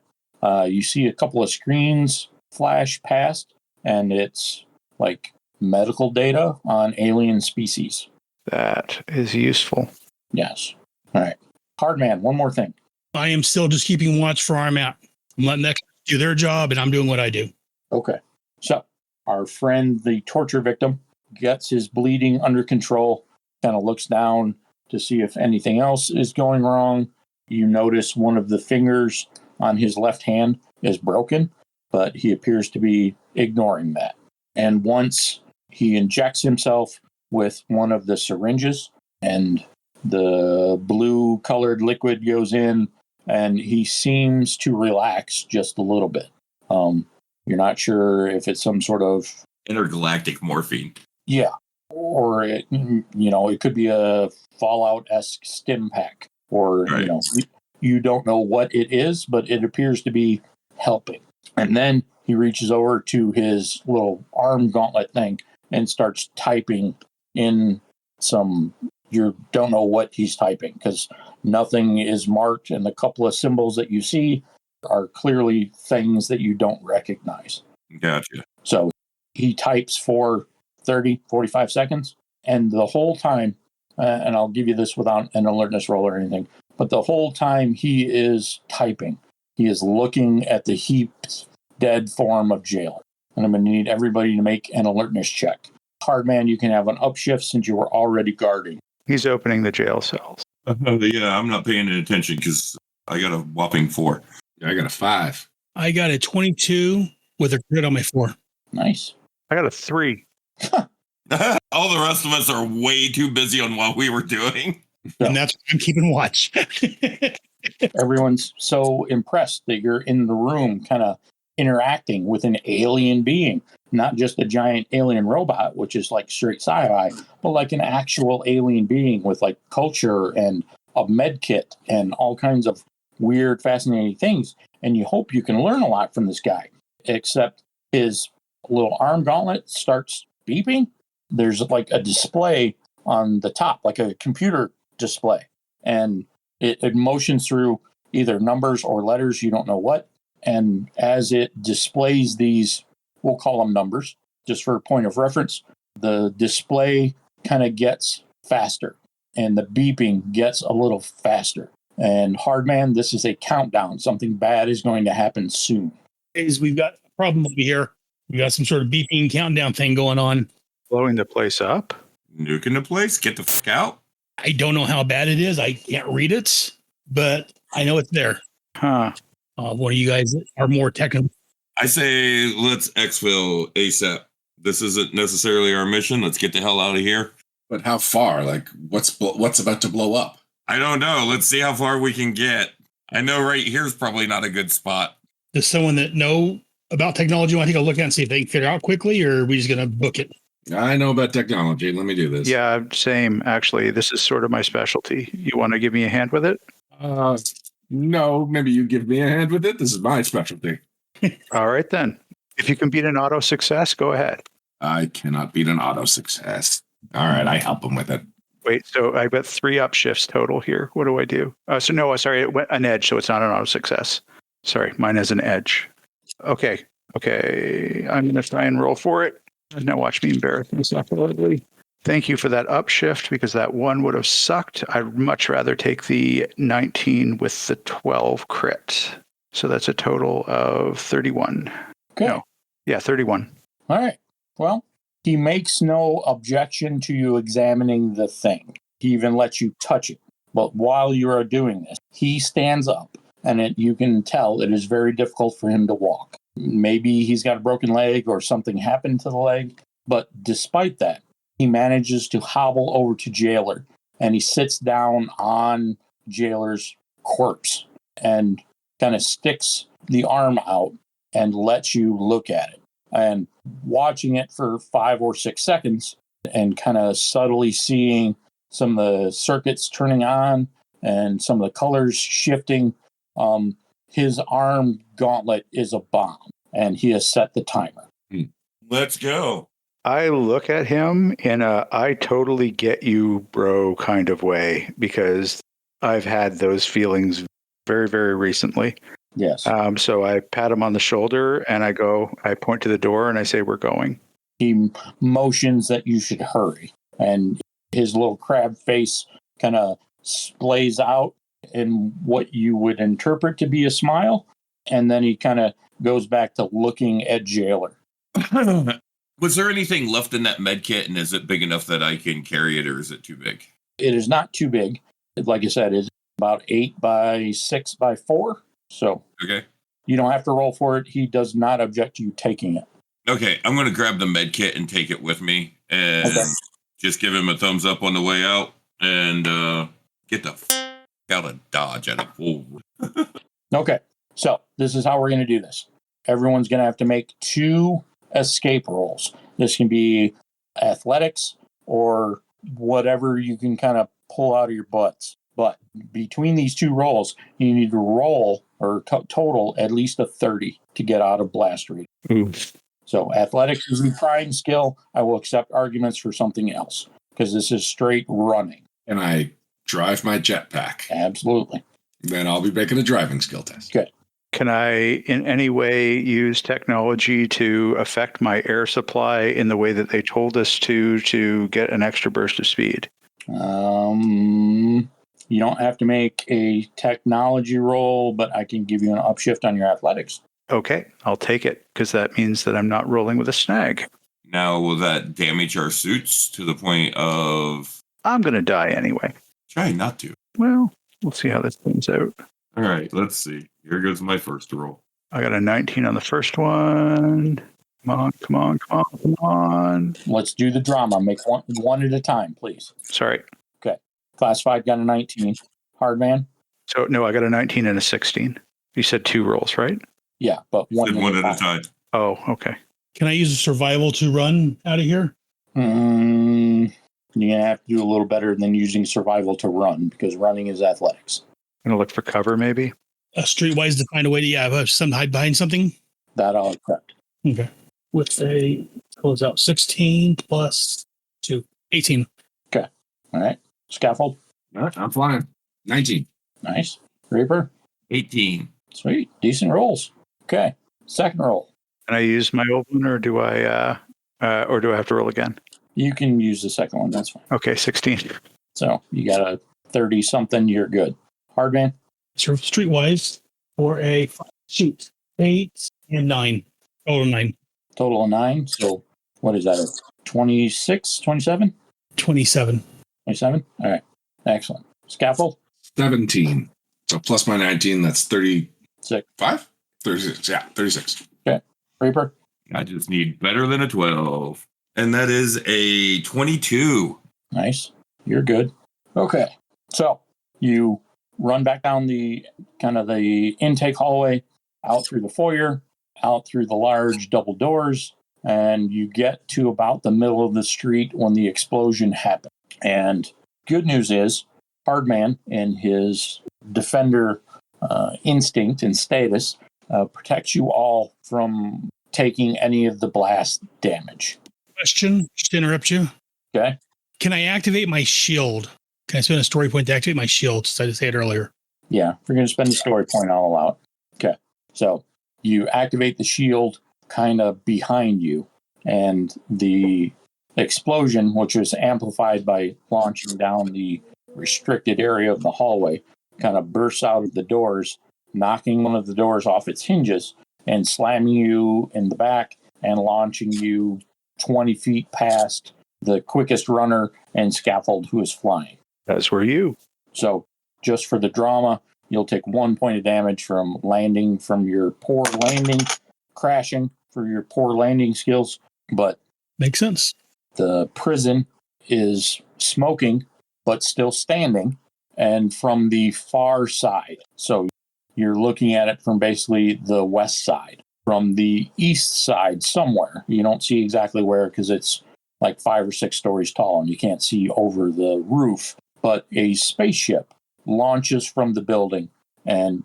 You see a couple of screens flash past, and it's like medical data on alien species. That is useful. Yes. All right. Hardman, one more thing. I am still just keeping watch for where I'm at. I'm letting them do their job, and I'm doing what I do. Okay. So our friend, the torture victim, gets his bleeding under control, kind of looks down to see if anything else is going wrong. You notice one of the fingers on his left hand is broken, but he appears to be ignoring that. And once he injects himself with one of the syringes and the blue colored liquid goes in, and he seems to relax just a little bit. You're not sure if it's some sort of intergalactic morphine. Yeah. or it could be a Fallout-esque stim pack, or Right. you don't know what it is, but it appears to be helping. And then he reaches over to his little arm gauntlet thing and starts typing in some. You don't know what he's typing because nothing is marked, and the couple of symbols that you see are clearly things that you don't recognize. Gotcha. So he types for 30, 45 seconds, and the whole time, and I'll give you this without an alertness roll or anything, but the whole time he is typing, he is looking at the heaped dead form of Jailer. And I'm going to need everybody to make an alertness check. Hardman, you can have an upshift since you were already guarding. He's opening the jail cells. Yeah, I'm not paying any attention because I got a whopping 4. I got a 5. I got a 22 with a crit on my 4. Nice. I got a 3. All the rest of us are way too busy on what we were doing. And that's why I'm keeping watch. Everyone's so impressed that you're in the room kind of interacting with an alien being, not just a giant alien robot, which is like straight sci-fi, but like an actual alien being with like culture and a med kit and all kinds of weird, fascinating things. And you hope you can learn a lot from this guy, except his little arm gauntlet starts beeping. There's like a display on the top, like a computer display, and it motions through either numbers or letters, you don't know what. And as it displays these, we'll call them numbers, just for a point of reference, the display kind of gets faster and the beeping gets a little faster. And Hardman, this is a countdown. Something bad is going to happen soon. We've got a problem over here. We got some sort of beeping countdown thing going on. Blowing the place up? Nuking the place, get the fuck out. I don't know how bad it is. I can't read it, but I know it's there. Huh. One of you guys are more technical. I say let's exfil ASAP. This isn't necessarily our mission. Let's get the hell out of here. But how far? Like, what's about to blow up? I don't know. Let's see how far we can get. I know right here's probably not a good spot. Does someone that know about technology want to take a look at and see if they can figure out quickly, or are we just going to book it? I know about technology. Let me do this. Yeah, same. Actually, this is sort of my specialty. You want to give me a hand with it? No, maybe you give me a hand with it. This is my specialty. All right, then. If you can beat an auto success, go ahead. I cannot beat an auto success. All right, I help him with it. Wait, so I've got 3 upshifts total here. What do I do? Sorry, it went an edge, so it's not an auto success. Sorry, mine is an edge. Okay, I'm going to try and roll for it. Now watch me embarrass myself ugly. Thank you for that upshift, because that 1 would have sucked. I'd much rather take the 19 with the 12 crit. So that's a total of 31. Okay. No. Yeah, 31. All right. Well, he makes no objection to you examining the thing. He even lets you touch it. But while you are doing this, he stands up, and you can tell it is very difficult for him to walk. Maybe he's got a broken leg or something happened to the leg. But despite that, he manages to hobble over to Jailer, and he sits down on Jailer's corpse and kind of sticks the arm out and lets you look at it. And watching it for 5 or 6 seconds and kind of subtly seeing some of the circuits turning on and some of the colors shifting, his arm gauntlet is a bomb, and he has set the timer. Let's go. I look at him in a I totally get you, bro, kind of way, because I've had those feelings very, very recently. Yes. So I pat him on the shoulder and I point to the door and I say, we're going. He motions that you should hurry, and his little crab face kind of splays out in what you would interpret to be a smile, and then he kind of goes back to looking at Jailer. Was there anything left in that med kit, and is it big enough that I can carry it, or is it too big? It is not too big. Like I said, it's about 8 by 6 by 4. So Okay. you don't have to roll for it. He does not object to you taking it. Okay, I'm going to grab the med kit and take it with me, and just give him a thumbs up on the way out, and get the out of Dodge at a full. Okay, so this is how we're going to do this. Everyone's going to have to make 2 escape rolls. This can be athletics or whatever you can kind of pull out of your butts. But between these two rolls, you need to roll or total at least a 30 to get out of blast rate. So athletics is the prime skill. I will accept arguments for something else because this is straight running. And I drive my jetpack. Absolutely. Then I'll be making a driving skill test. Good. Can I in any way use technology to affect my air supply in the way that they told us to get an extra burst of speed? You don't have to make a technology roll, but I can give you an upshift on your athletics. Okay, I'll take it because that means that I'm not rolling with a snag. Now, will that damage our suits to the point of... I'm going to die anyway. Try not to. Well, we'll see how this turns out. All right, let's see. Here goes my first roll. I got a 19 on the first one. Come on. Let's do the drama. Make one at a time, please. Sorry. Okay. Classified got a 19. Hardman? So, no, I got a 19 and a 16. You said 2 rolls, right? Yeah, but one at a time. Oh, okay. Can I use a survival to run out of here? You're going to have to do a little better than using survival to run because running is athletics. I'm going to look for cover, maybe. Streetwise to find a way to have some hide behind something? That I'll accept. Okay. With a close out 16 plus 2, 18. Okay. All right. Scaffold? All right, I'm flying. 19. Nice. Reaper? 18. Sweet. Decent rolls. Okay. Second roll. Can I use my old one, or do I have to roll again? You can use the second one. That's fine. Okay, 16. So you got a 30 something. You're good. Hardman? So streetwise for a 8 and 9. Total 9. Total of 9. So what is that? 26, 27? 27. 27? All right. Excellent. Scaffold? 17. So plus my 19, that's 35? 6. 36. Yeah, 36. Okay. Reaper? I just need better than a 12. And that is a 22. Nice. You're good. Okay. So you run back down the kind of the intake hallway, out through the foyer, out through the large double doors, and you get to about the middle of the street when the explosion happened. And good news is, Hardman, in his defender instinct and status, protects you all from taking any of the blast damage. Question, just to interrupt you. Okay? Can I activate my shield? Can I spend a story point to activate my shield, as I said earlier? Yeah, if you're going to spend a story point, I'll allow it. Okay. So you activate the shield kind of behind you, and the explosion, which was amplified by launching down the restricted area of the hallway, kind of bursts out of the doors, knocking one of the doors off its hinges and slamming you in the back and launching you 20 feet past the quickest runner and Scaffold, who is flying. As were you. So just for the drama, you'll take 1 point of damage from landing from your poor landing, crashing for your poor landing skills. But makes sense. The prison is smoking, but still standing, and from the far side. So you're looking at it from basically the west side. From the east side somewhere. You don't see exactly where because it's like 5 or 6 stories tall and you can't see over the roof. But a spaceship launches from the building and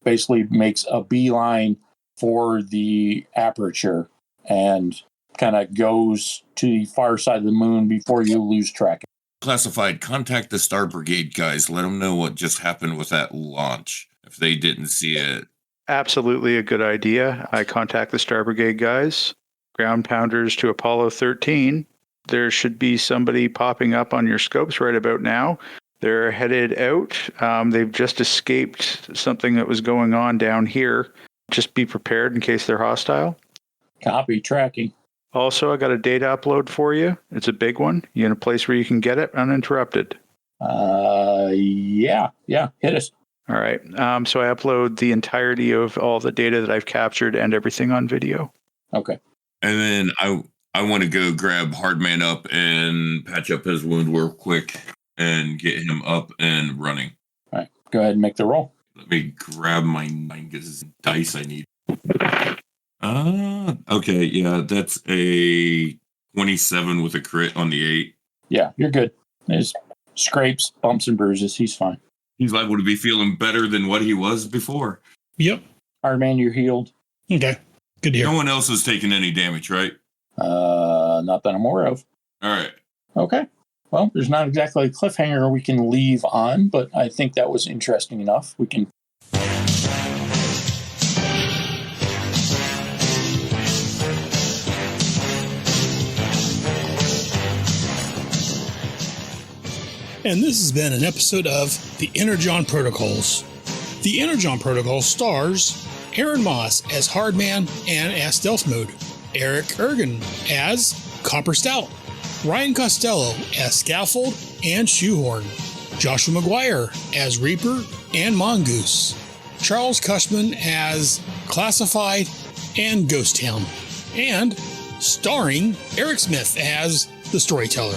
basically makes a beeline for the aperture and kind of goes to the far side of the moon before you lose track. Classified, contact the Star Brigade guys. Let them know what just happened with that launch if they didn't see it. Absolutely a good idea. I contact the Star Brigade guys. Ground pounders to Apollo 13. There should be somebody popping up on your scopes right about now. They're headed out. They've just escaped something that was going on down here. Just be prepared in case they're hostile. Copy, tracking. Also, I got a data upload for you. It's a big one. You in a place where you can get it uninterrupted? Yeah. Hit us. All right. So I upload the entirety of all the data that I've captured and everything on video. Okay. And then I want to go grab Hardman up and patch up his wound real quick and get him up and running. All right. Go ahead and make the roll. Let me grab my dice I need. Okay, yeah, that's a 27 with a crit on the 8. Yeah, you're good. There's scrapes, bumps, and bruises. He's fine. He's liable to be feeling better than what he was before. Yep. Hardman, you're healed. Okay. Good to hear. No one else has taken any damage, right? Not that I'm aware of. All right. Okay. Well, there's not exactly a cliffhanger we can leave on, but I think that was interesting enough. We can. And this has been an episode of the Energon Protocols. The Energon Protocol stars Aaron Moss as Hardman and as Stealth Mode, Eric Ergen as Copper Stout, Ryan Costello as Scaffold and Shoehorn, Joshua McGuire as Reaper and Mongoose, Charles Cushman as Classified and Ghost Town, and starring Eric Smith as the Storyteller.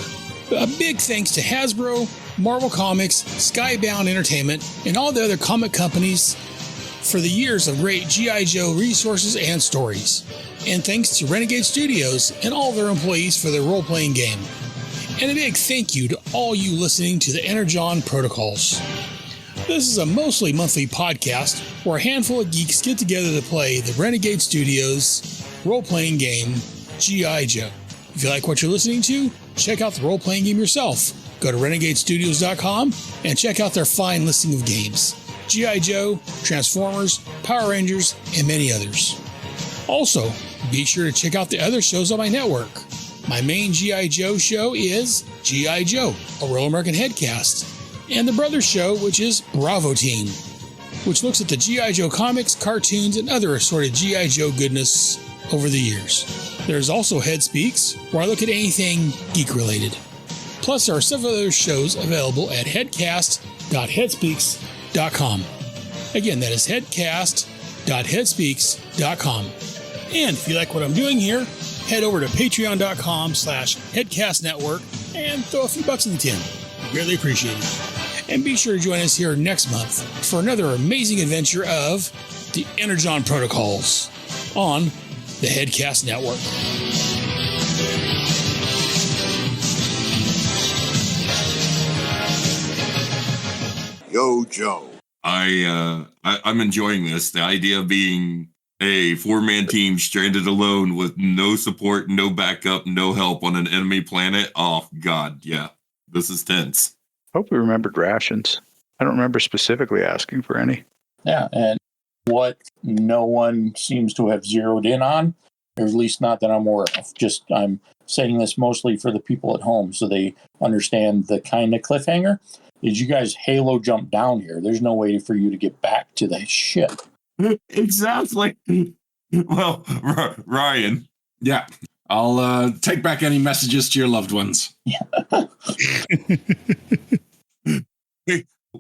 A big thanks to Hasbro, Marvel Comics, Skybound Entertainment, and all the other comic companies for the years of great G.I. Joe resources and stories. And thanks to Renegade Studios and all their employees for their role-playing game. And a big thank you to all you listening to the Energon Protocols. This is a mostly monthly podcast where a handful of geeks get together to play the Renegade Studios role-playing game, G.I. Joe. If you like what you're listening to, check out the role-playing game yourself. Go to renegadestudios.com and check out their fine listing of games. G.I. Joe, Transformers, Power Rangers, and many others. Also, be sure to check out the other shows on my network. My main G.I. Joe show is G.I. Joe, a Real American Headcast, and the Brothers show, which is Bravo Team, which looks at the G.I. Joe comics, cartoons, and other assorted G.I. Joe goodness over the years. There's also Head Speaks, where I look at anything geek-related. Plus, there are several other shows available at headcast.headspeaks.com. Again, that is headcast.headspeaks.com. And if you like what I'm doing here, head over to patreon.com/headcastnetwork and throw a few bucks in the tin. Really appreciate it. And be sure to join us here next month for another amazing adventure of the Energon Protocols on the Headcast Network. Yo, Joe. I'm enjoying this. The idea of being a 4-man team stranded alone with no support, no backup, no help on an enemy planet. Oh, God, yeah. This is tense. Hope we remembered rations. I don't remember specifically asking for any. Yeah, and what no one seems to have zeroed in on, or at least not that I'm aware of. Just I'm saying this mostly for the people at home so they understand the kind of cliffhanger. Did you guys Halo jump down here? There's no way for you to get back to the ship. Exactly. Well, Ryan. Yeah. I'll take back any messages to your loved ones.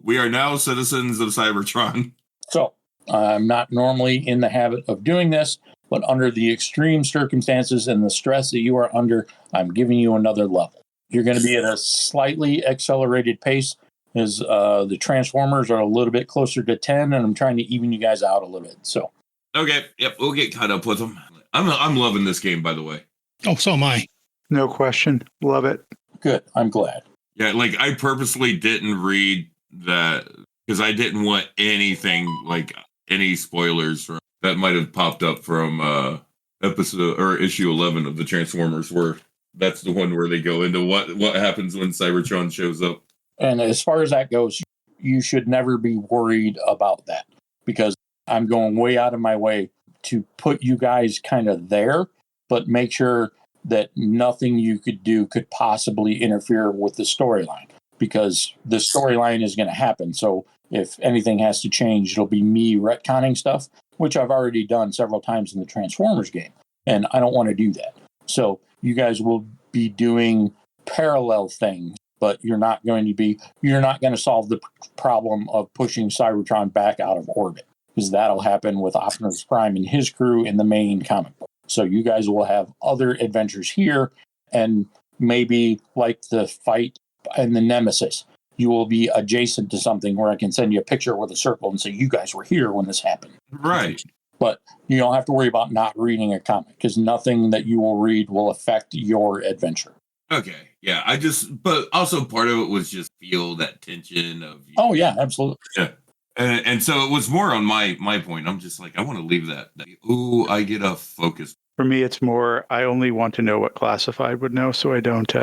We are now citizens of Cybertron. So I'm not normally in the habit of doing this, but under the extreme circumstances and the stress that you are under, I'm giving you another level. You're going to be at a slightly accelerated pace as the Transformers are a little bit closer to 10, and I'm trying to even you guys out a little bit. So, Okay, yep, we'll get caught up with them. I'm loving this game, by the way. Oh, so am I. No question. Love it. good. I'm glad. Yeah, like I purposely didn't read that because I didn't want anything like any spoilers from, that might have popped up from episode or issue 11 of the Transformers, where that's the one where they go into what happens when Cybertron shows up. And as far as that goes, you should never be worried about that, because I'm going way out of my way to put you guys kind of there, but make sure that nothing you could do could possibly interfere with the storyline, because the storyline is going to happen. So if anything has to change, it'll be me retconning stuff, which I've already done several times in the Transformers game. And I don't want to do that. So you guys will be doing parallel things, but you're not going to solve the problem of pushing Cybertron back out of orbit, because that'll happen with Optimus Prime and his crew in the main comic book. So you guys will have other adventures here, and maybe like the fight and the Nemesis, you will be adjacent to something where I can send you a picture with a circle and say, you guys were here when this happened. Right. But you don't have to worry about not reading a comic, because nothing that you will read will affect your adventure. Okay. Yeah, but also part of it was just feel that tension of. Oh yeah, absolutely. Yeah. And so it was more on my point. I'm just like, I want to leave that. Ooh, I get a focus. For me, it's more, I only want to know what Classified would know, so I don't.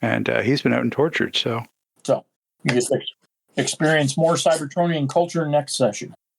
And he's been out and tortured, so. So you just experience more Cybertronian culture next session.